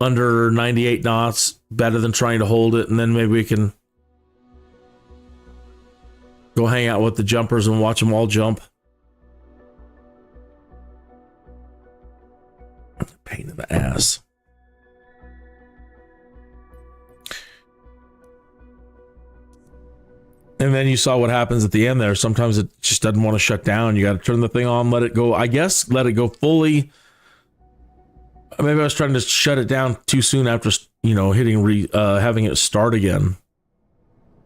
under 98 knots better than trying to hold it. And then maybe we can go hang out with the jumpers and watch them all jump. Pain in the ass. And then you saw what happens at the end there. Sometimes it just doesn't want to shut down. You got to turn the thing on, let it go. I guess let it go fully. Maybe I was trying to shut it down too soon after, hitting having it start again.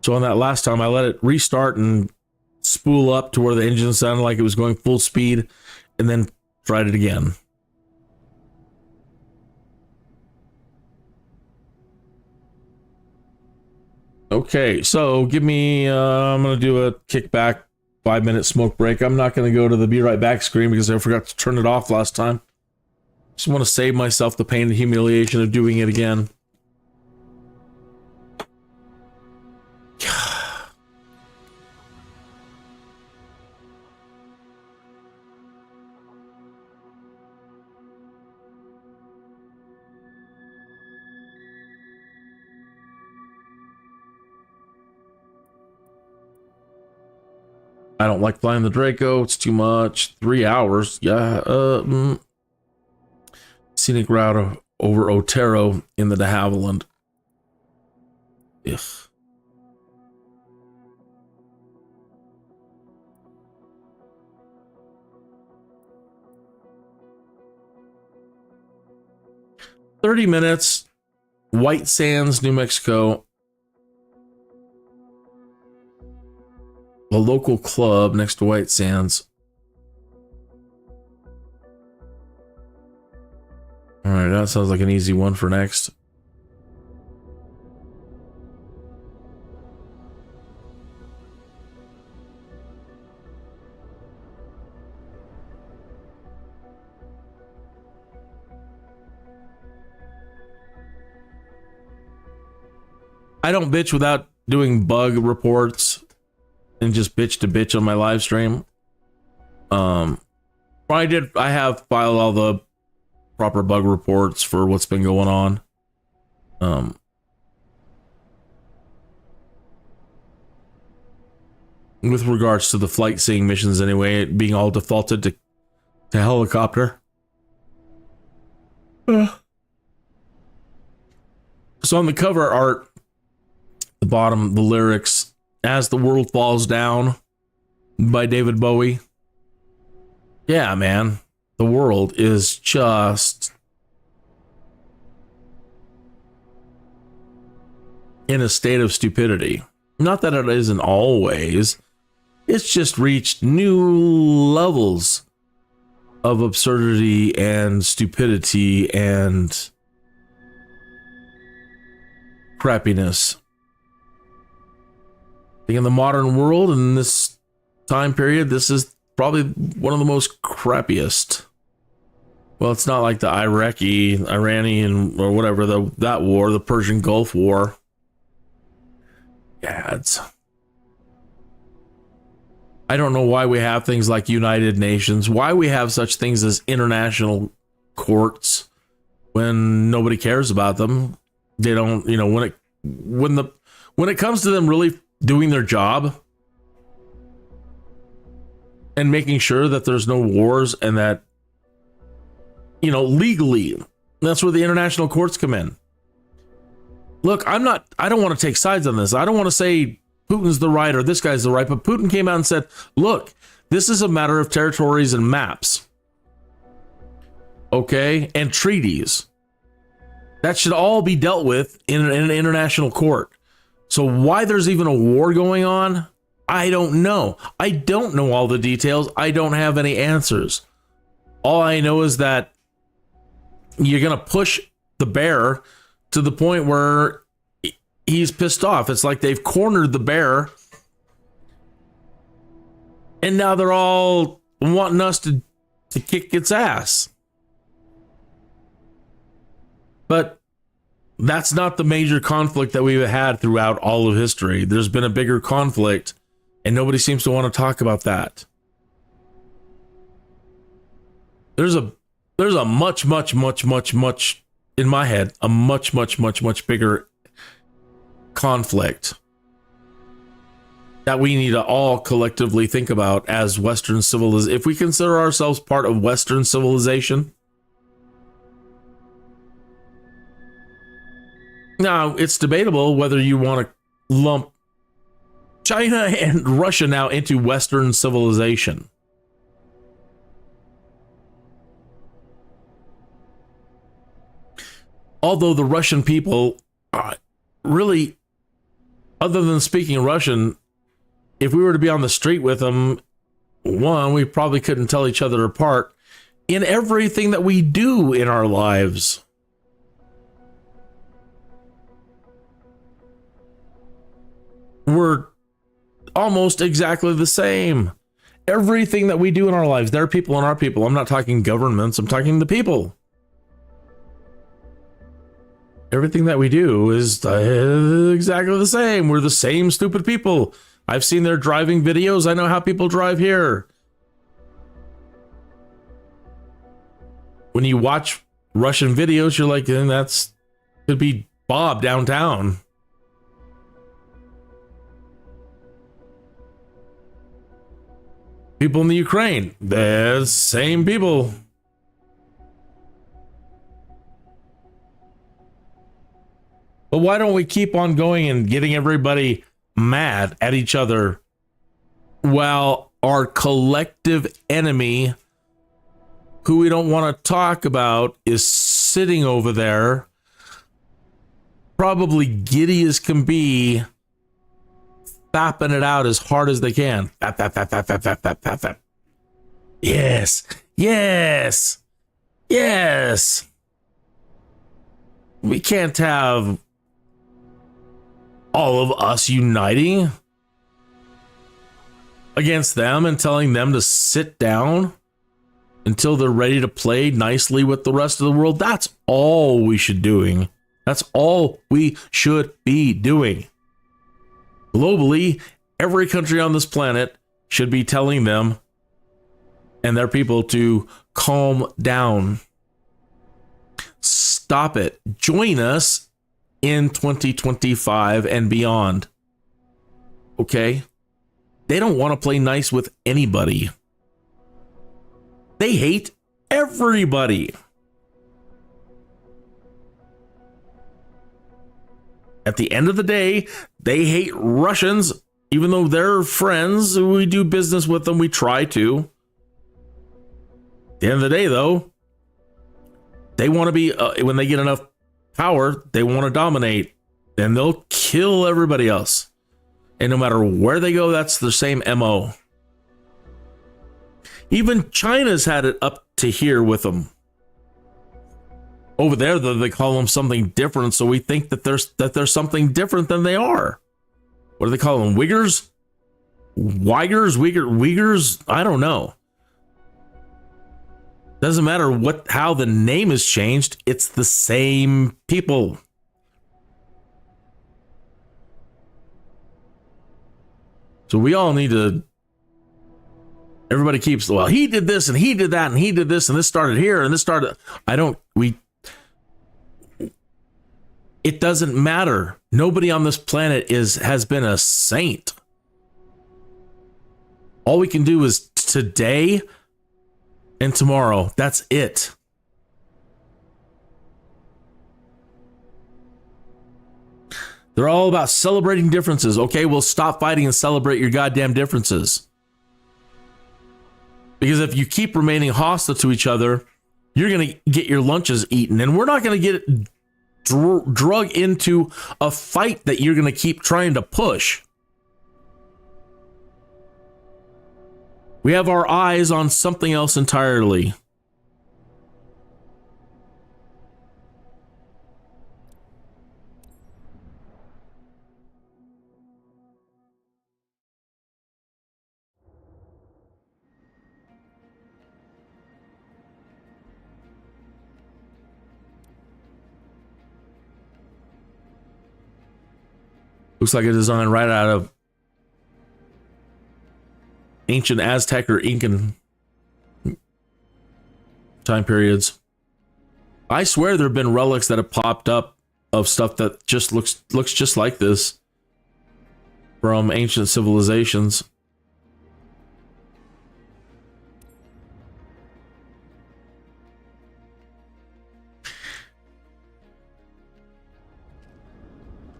So on that last time, I let it restart and spool up to where the engine sounded like it was going full speed, and then tried it again. Okay, so give me, I'm going to do a kickback 5-minute smoke break. I'm not going to go to the be right back screen because I forgot to turn it off last time. Just want to save myself the pain and humiliation of doing it again. I don't like flying the Draco. It's too much. 3 hours. Yeah. Scenic route over Otero in the de Havilland. Ugh. "30 minutes, White Sands, New Mexico. A local club next to White Sands." All right, that sounds like an easy one for next. I don't bitch without doing bug reports and just bitch to bitch on my live stream. I have filed all the proper bug reports for what's been going on. With regards to the flight seeing missions anyway, it being all defaulted to helicopter. So on the cover art, the bottom, the lyrics, "As the World Falls Down" by David Bowie. Yeah, man. The world is just in a state of stupidity. Not that it isn't always. It's just reached new levels of absurdity and stupidity and crappiness. In the modern world, in this time period, this is probably one of the most crappiest. Well, it's not like the Iranian or whatever, that war, the Persian Gulf War. Yeah, I don't know why we have things like United Nations, why we have such things as international courts when nobody cares about them. They don't, when it comes to them really doing their job and making sure that there's no wars and that, legally, that's where the international courts come in. Look, I don't want to take sides on this. I don't want to say Putin's the right or this guy's the right, but Putin came out and said, look, this is a matter of territories and maps. Okay? And treaties. That should all be dealt with in an international court. So why there's even a war going on, I don't know. I don't know all the details. I don't have any answers. All I know is that you're going to push the bear to the point where he's pissed off. It's like they've cornered the bear. And now they're all wanting us to kick its ass. But that's not the major conflict that we've had throughout all of history. There's been a bigger conflict, and nobody seems to want to talk about that. There's a much, in my head, a much bigger conflict that we need to all collectively think about as Western civilization. If we consider ourselves part of Western civilization. Now, it's debatable whether you want to lump China and Russia now into Western civilization. Although the Russian people really, other than speaking Russian, if we were to be on the street with them, one, we probably couldn't tell each other apart in everything that we do in our lives. We're almost exactly the same. Everything that we do in our lives, there are people and our people. I'm not talking governments, I'm talking the people. Everything that we do is exactly the same. We're the same stupid people. I've seen their driving videos. I know how people drive here. When you watch Russian videos, you're like, that's could be Bob downtown. People in the Ukraine, they're the same people. But why don't we keep on going and getting everybody mad at each other while our collective enemy, who we don't want to talk about, is sitting over there, probably giddy as can be, fapping it out as hard as they can. Fap, fap, fap, fap, fap, fap, fap, fap, fap. Yes, yes, yes. We can't have all of us uniting against them and telling them to sit down until they're ready to play nicely with the rest of the world. That's all we should doing. That's all we should be doing. Globally, every country on this planet should be telling them and their people to calm down. Stop it. Join us in 2025 and beyond. Okay? They don't want to play nice with anybody. They hate everybody. At the end of the day, they hate Russians, even though they're friends. We do business with them. We try to. At the end of the day, though, they want to be, when they get enough power, they want to dominate. And they'll kill everybody else. And no matter where they go, that's the same MO. Even China's had it up to here with them. Over there, they call them something different, so we think that there's something different than they are. What do they call them? Uyghurs? Uyghurs? I don't know. Doesn't matter how the name is changed. It's the same people. So we all need to. Everybody keeps, well, he did this and he did that and he did this and this started here and this started. It doesn't matter. Nobody on this planet has been a saint. All we can do is today and tomorrow. That's it. They're all about celebrating differences. Okay, well, stop fighting and celebrate your goddamn differences. Because if you keep remaining hostile to each other, you're going to get your lunches eaten. And we're not going to get drug into a fight that you're going to keep trying to push. We have our eyes on something else entirely. Looks like a design right out of ancient Aztec or Incan time periods. I swear there have been relics that have popped up of stuff that just looks just like this from ancient civilizations.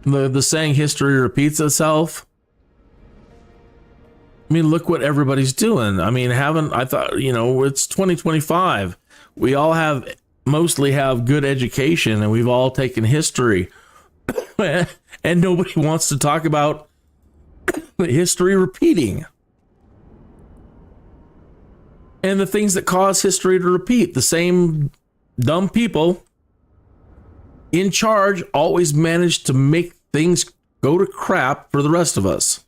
The saying history repeats itself. I mean, look what everybody's doing. I mean, I thought, it's 2025. We all mostly have good education and we've all taken history. And nobody wants to talk about history repeating. And the things that cause history to repeat. The same dumb people in charge always manage to make things go to crap for the rest of us.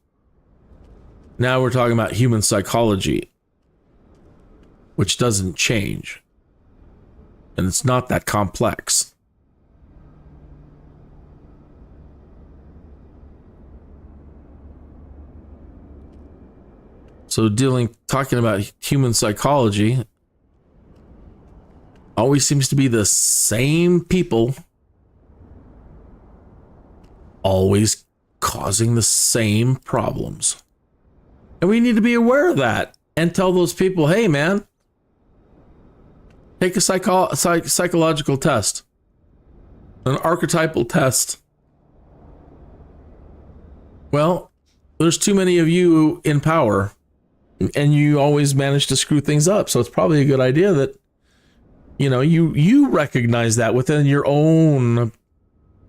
Now we're talking about human psychology, which doesn't change. And it's not that complex. So talking about human psychology always seems to be the same people always causing the same problems. And we need to be aware of that and tell those people, hey, man, take a psychological test, an archetypal test. Well, there's too many of you in power, and you always manage to screw things up. So it's probably a good idea that, you know, you recognize that within your own,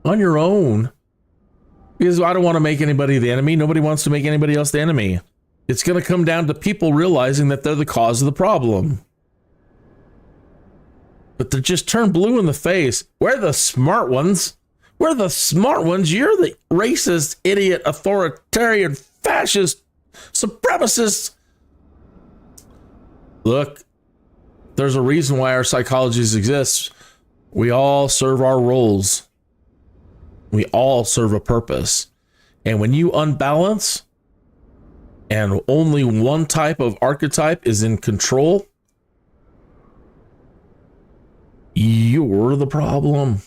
on your own. Because I don't want to make anybody the enemy. Nobody wants to make anybody else the enemy. It's going to come down to people realizing that they're the cause of the problem. But to just turn blue in the face, we're the smart ones. We're the smart ones. You're the racist, idiot, authoritarian, fascist, supremacists. Look, there's a reason why our psychologies exist. We all serve our roles. We all serve a purpose. And when you unbalance and only one type of archetype is in control, you're the problem.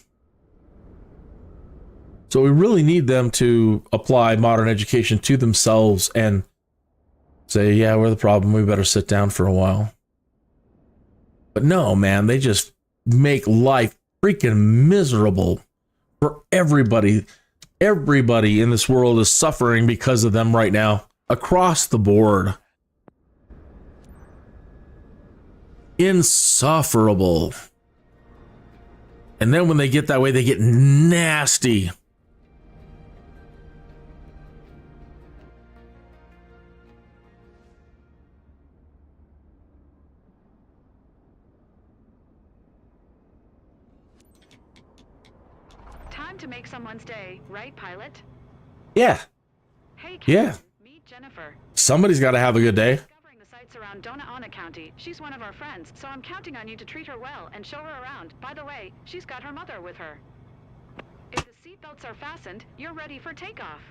So we really need them to apply modern education to themselves and say, yeah, we're the problem. We better sit down for a while. But no, man, they just make life freaking miserable for everybody. Everybody in this world is suffering because of them right now, across the board. Insufferable. And then when they get that way, they get nasty. To make someone's day, right, pilot? Yeah. Hey, yeah. Meet Jennifer. Somebody's got to have a good day. Discovering the sites around Donaona County. She's one of our friends, so I'm counting on you to treat her well and show her around. By the way, she's got her mother with her. If the seatbelts are fastened, you're ready for takeoff.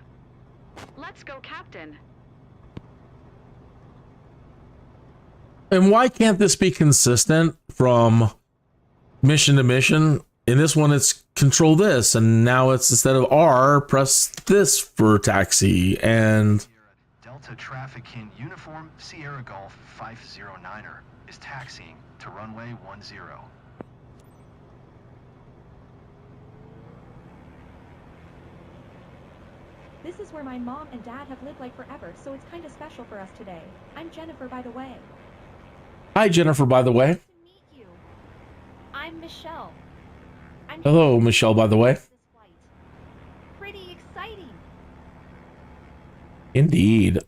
Let's go, Captain. And why can't this be consistent from mission to mission? In this one, it's control this, and now it's instead of R, press this for taxi. And Delta Traffic in Uniform Sierra Golf 509er is taxiing to runway 10. This is where my mom and dad have lived like forever, so it's kind of special for us today. I'm Jennifer, by the way. Hi, Jennifer, by the way. Nice to meet you. I'm Michelle. Hello, Michelle, by the way. Pretty exciting. Indeed.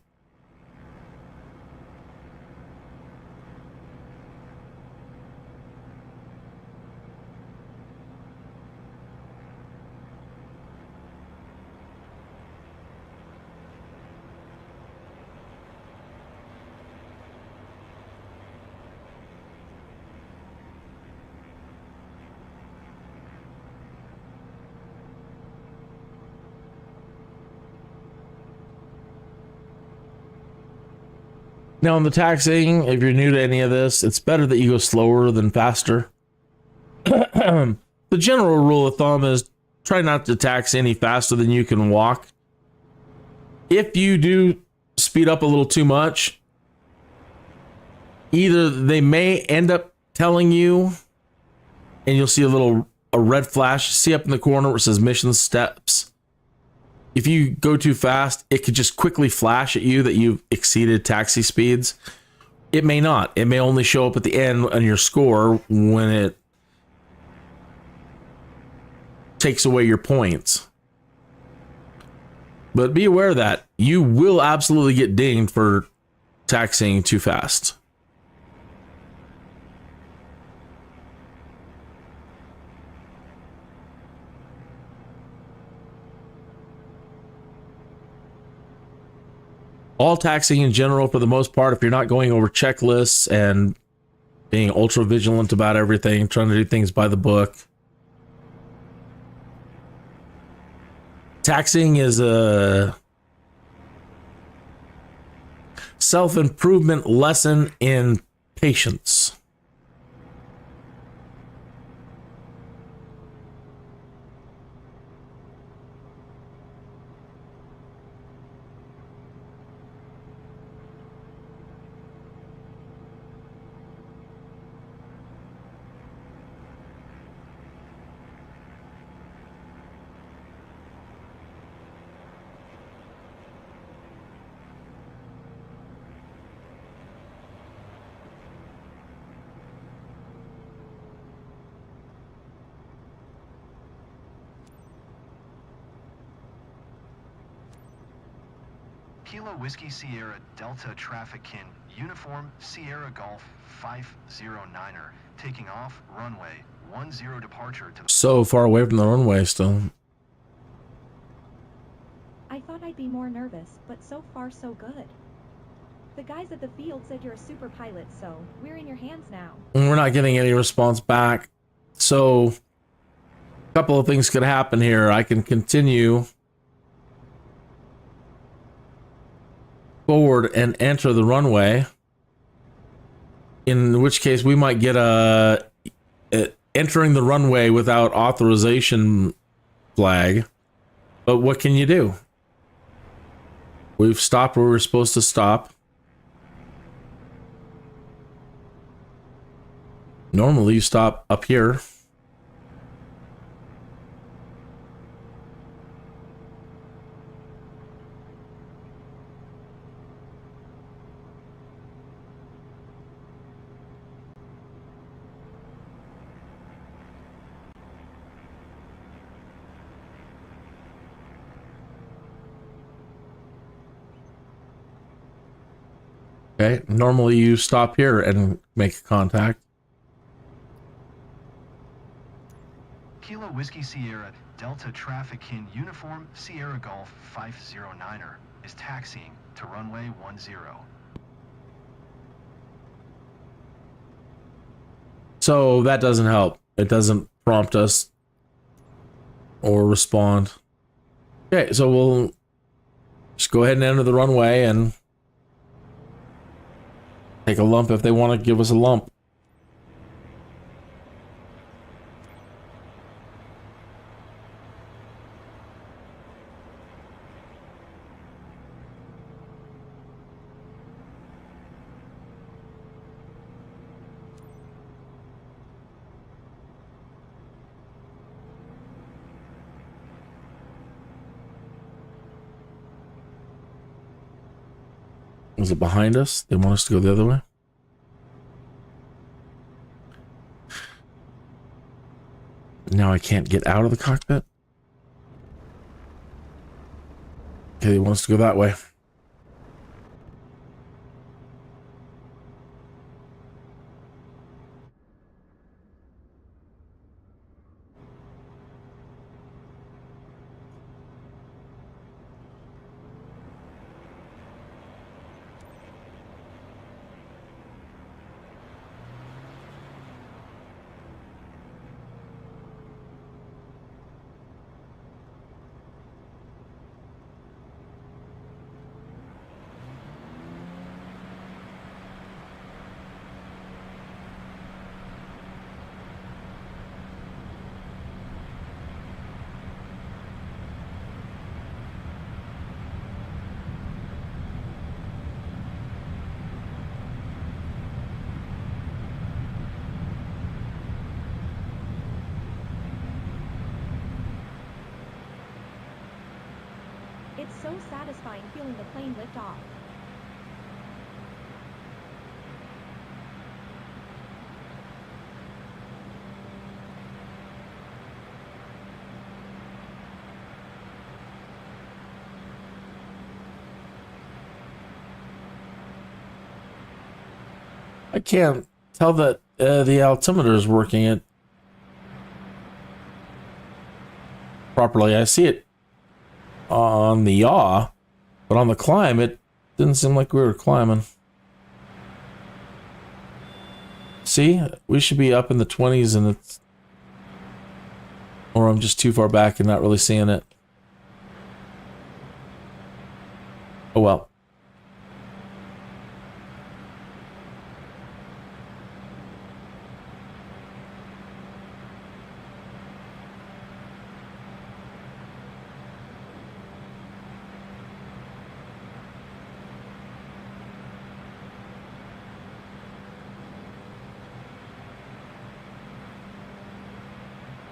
Now, in the taxiing, if you're new to any of this, it's better that you go slower than faster. The general rule of thumb is try not to taxi any faster than you can walk. If you do speed up a little too much, either they may end up telling you, and you'll see a red flash, see up in the corner where it says mission steps. If you go too fast, it could just quickly flash at you that you've exceeded taxi speeds. It may not. It may only show up at the end on your score when it takes away your points. But be aware that you will absolutely get dinged for taxiing too fast. All taxing in general, for the most part, if you're not going over checklists and being ultra vigilant about everything, trying to do things by the book. Taxing is a self-improvement lesson in patience. Kilo Whiskey Sierra Delta Traffic in Uniform Sierra Golf 509er, taking off runway 10 departure to... So far away from the runway still. I thought I'd be more nervous, but so far so good. The guys at the field said you're a super pilot, so we're in your hands now. And we're not getting any response back. So a couple of things could happen here. I can continue forward and enter the runway, in which case we might get a entering the runway without authorization flag. But what can you do? We've stopped where we're supposed to stop. Normally you stop up here. Okay, normally you stop here and make contact. Kilo Whiskey Sierra Delta Traffic in Uniform Sierra Golf 509er is taxiing to runway 10. So that doesn't help. It doesn't prompt us or respond. Okay, so we'll just go ahead and enter the runway and take a lump if they want to give us a lump. Is it behind us? They want us to go the other way? Now I can't get out of the cockpit? Okay, they want us to go that way. It's so satisfying feeling the plane lift off. I can't tell that the altimeter is working it properly. I see it on the yaw, but on the climb, it didn't seem like we were climbing. See, we should be up in the 20s, and it's, or I'm just too far back and not really seeing it. Oh well.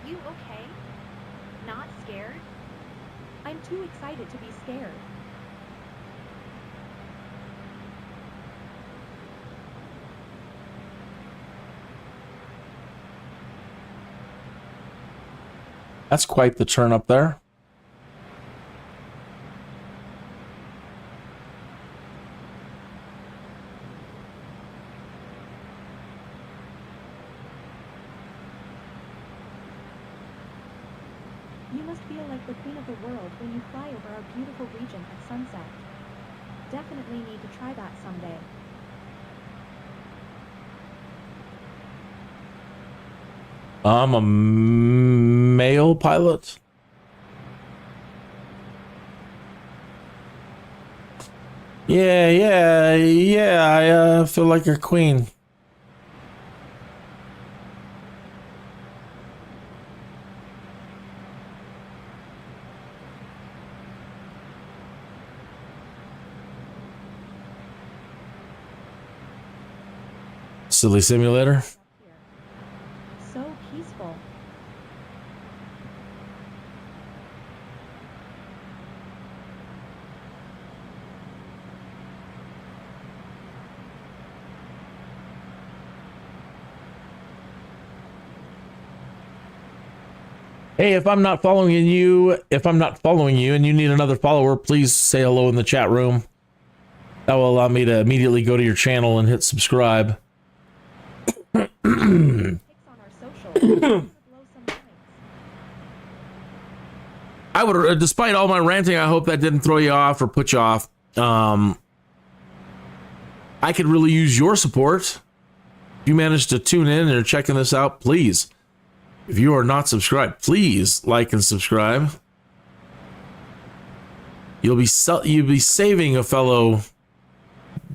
You okay? Not scared? I'm too excited to be scared. That's quite the turn up there. You must feel like the queen of the world when you fly over our beautiful region at sunset. Definitely need to try that someday. I'm a male pilot. Yeah, I feel like a queen. Silly simulator. So peaceful. Hey, if I'm not following you and you need another follower, please say hello in the chat room. That will allow me to immediately go to your channel and hit subscribe. Pics on our social. I would, despite all my ranting, I hope that didn't throw you off or put you off. I could really use your support. If you managed to tune in and are checking this out, please. If you are not subscribed, please like and subscribe. You'll be saving a fellow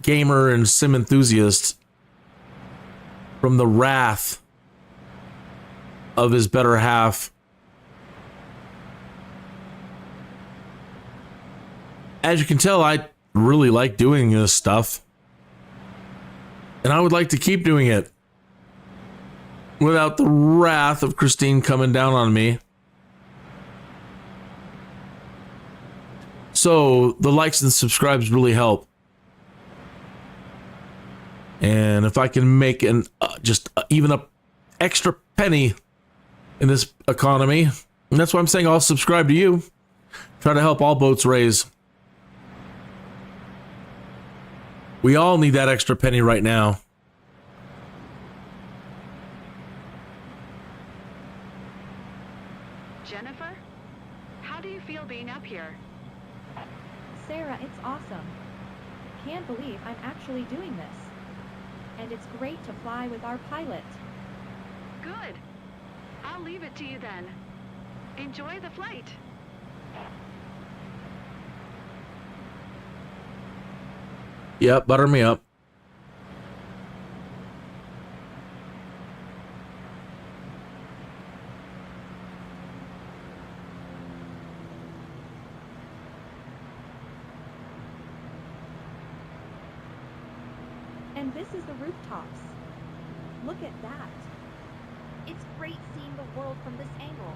gamer and sim enthusiast from the wrath of his better half. As you can tell, I really like doing this stuff, and I would like to keep doing it without the wrath of Christine coming down on me. So the likes and subscribes really help. And if I can make an even a extra penny in this economy, and that's why I'm saying I'll subscribe to you. Try to help all boats raise. We all need that extra penny right now. Jennifer, how do you feel being up here? Sarah, it's awesome. Can't believe I'm actually doing this. And it's great to fly with our pilot. Good. I'll leave it to you then. Enjoy the flight. Yep, butter me up. And this is the rooftops. Look at that. It's great seeing the world from this angle.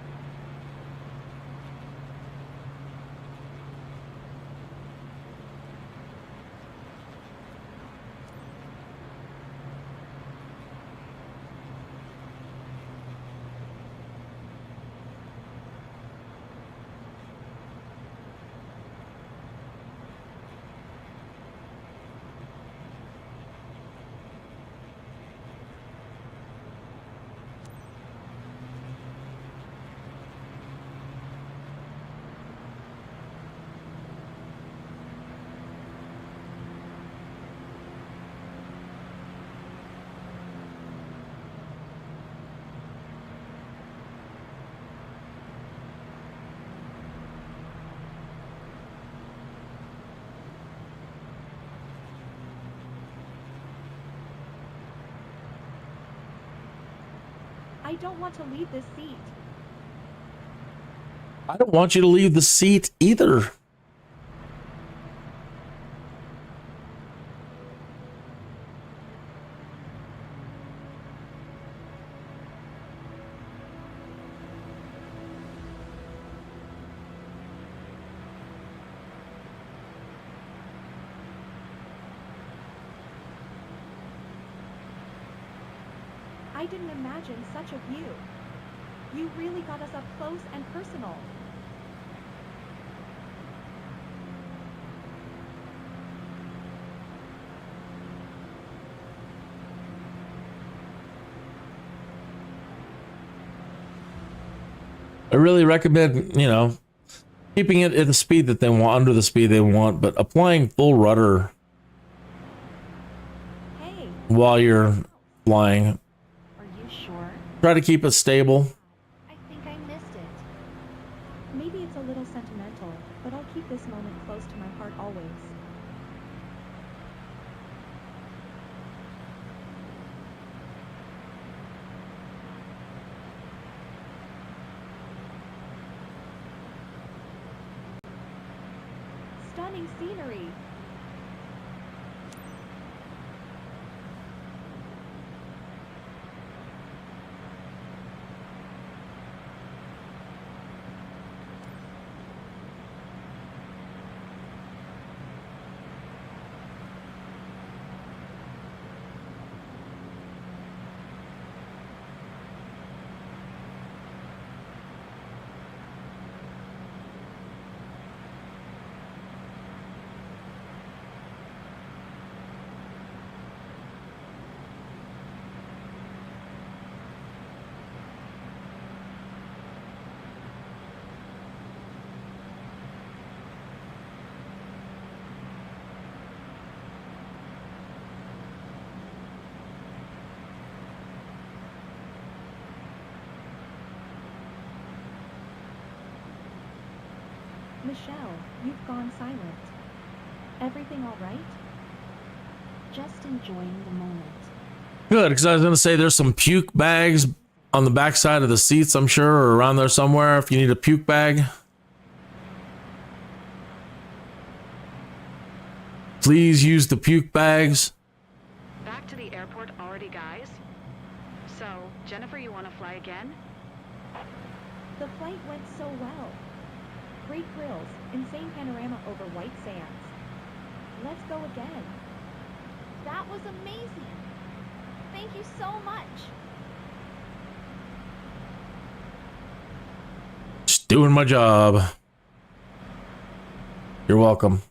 I don't want to leave this seat. I don't want you to leave the seat either. I didn't imagine such a view. You really got us up close and personal. I really recommend, you know, keeping it at the speed that they want, under the speed they want, but applying full rudder Hey, while you're flying. Are you sure? Try to keep it stable. I think I missed it. maybe it's a little sentimental, but I'll keep this moment close to my heart always. Stunning scenery. Michelle, you've gone silent. Everything all right? Just enjoying the moment. Good, because I was going to say there's some puke bags on the backside of the seats, I'm sure, or around there somewhere if you need a puke bag. Please use the puke bags. Back to the airport already, guys? So, Jennifer, you want to fly again? The flight went so well. Great grills, insane panorama over white sands. Let's go again. That was amazing. Thank you so much. Just doing my job. You're welcome.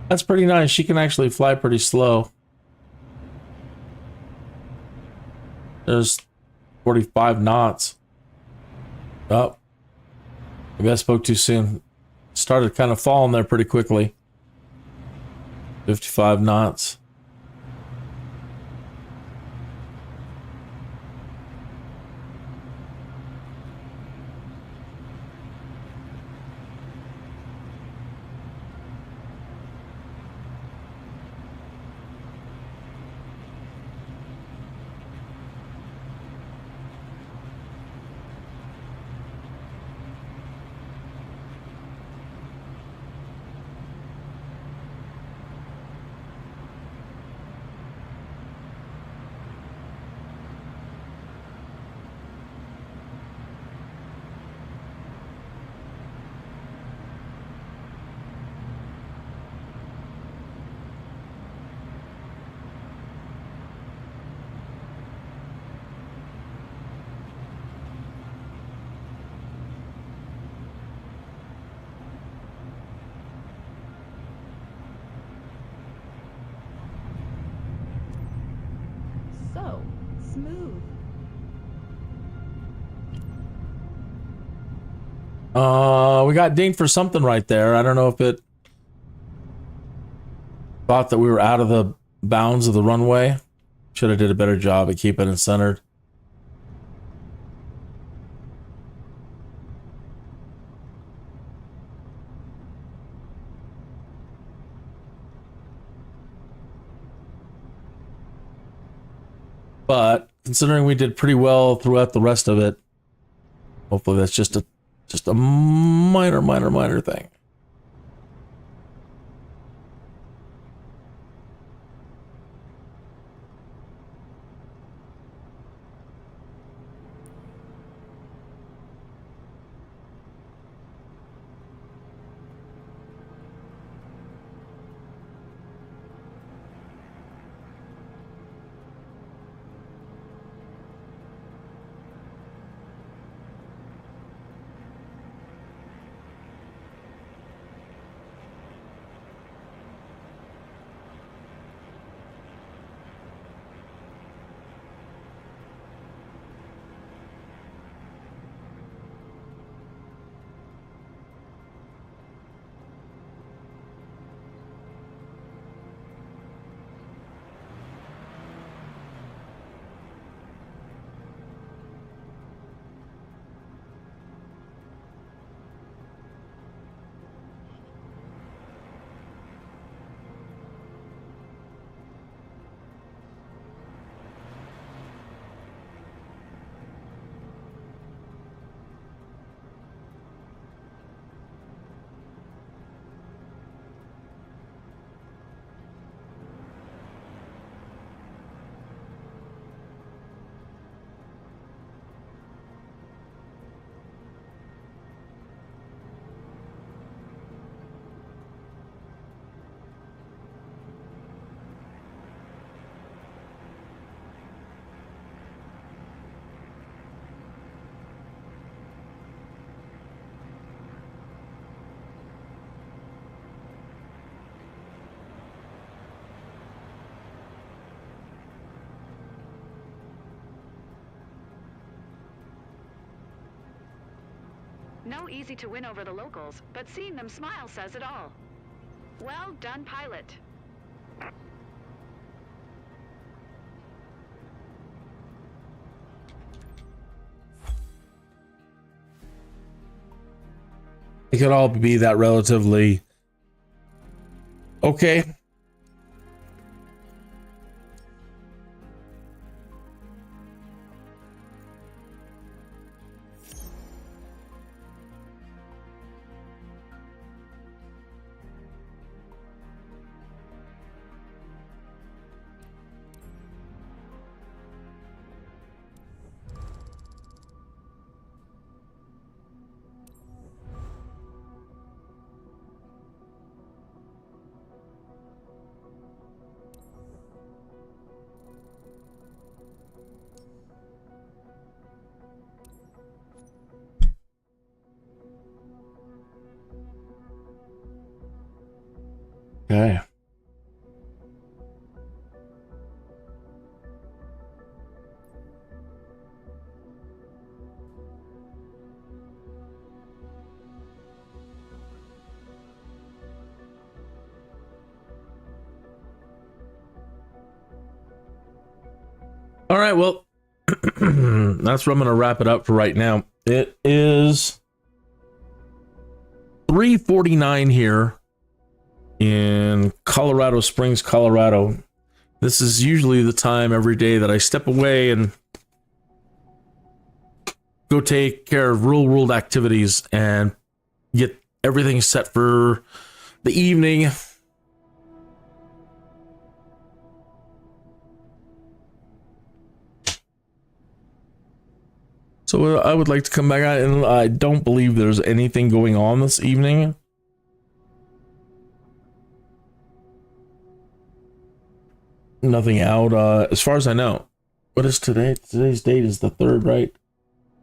That's pretty nice. She can actually fly pretty slow. There's 45 knots. Oh, maybe I spoke too soon. Started kind of falling there pretty quickly. 55 knots. So smooth. We got dinged for something right there. I don't know if it thought that we were out of the bounds of the runway. Should have did a better job at keeping it centered. But considering we did pretty well throughout the rest of it, hopefully that's just a minor thing. No easy to win over the locals, but seeing them smile says it all. Well done, pilot. It could all be that relatively okay. Okay. All right, well, that's where I'm going to wrap it up for right now. It is 3:49 here in Colorado Springs, Colorado. This is usually the time every day that I step away and go take care of real world activities and get everything set for the evening. So I would like to come back out, and I don't believe there's anything going on this evening. Nothing out, as far as I know. What is today? Today's date is the 3rd, right?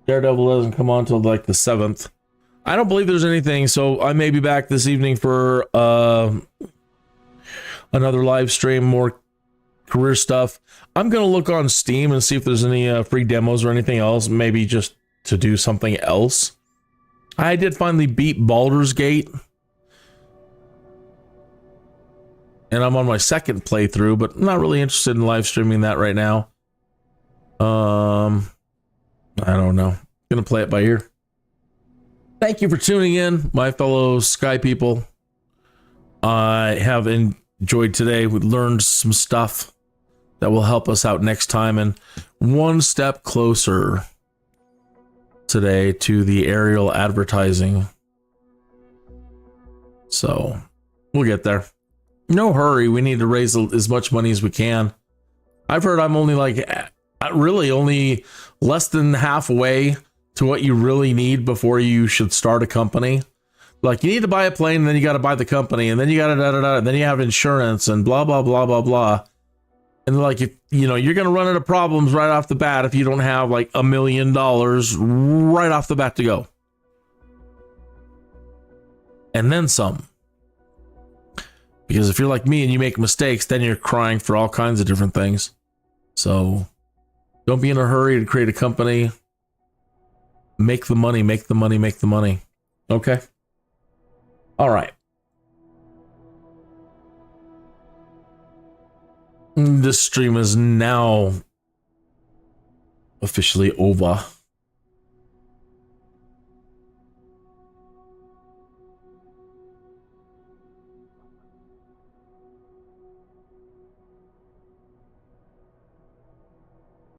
Daredevil doesn't come on till like the 7th. I don't believe there's anything, so I may be back this evening for another live stream, more career stuff. I'm gonna look on Steam and see if there's any free demos or anything else, maybe just to do something else. I did finally beat Baldur's Gate, and I'm on my second playthrough, but I'm not really interested in live streaming that right now. I don't know. Gonna play it by ear. Thank you for tuning in, my fellow Sky people. I have enjoyed today. We learned some stuff that will help us out next time, and one step closer today to the aerial advertising. So we'll get there. No hurry. We need to raise as much money as we can. I've heard I'm only really only less than halfway to what you really need before you should start a company. Like, you need to buy a plane, and then you got to buy the company, and then you got to and then you have insurance and blah blah blah blah blah. And like, if you know, you're going to run into problems right off the bat if you don't have like $1 million right off the bat to go. And then some. Because if you're like me and you make mistakes, then you're crying for all kinds of different things. So don't be in a hurry to create a company. Make the money, make the money, make the money. Okay? All right. This stream is now officially over.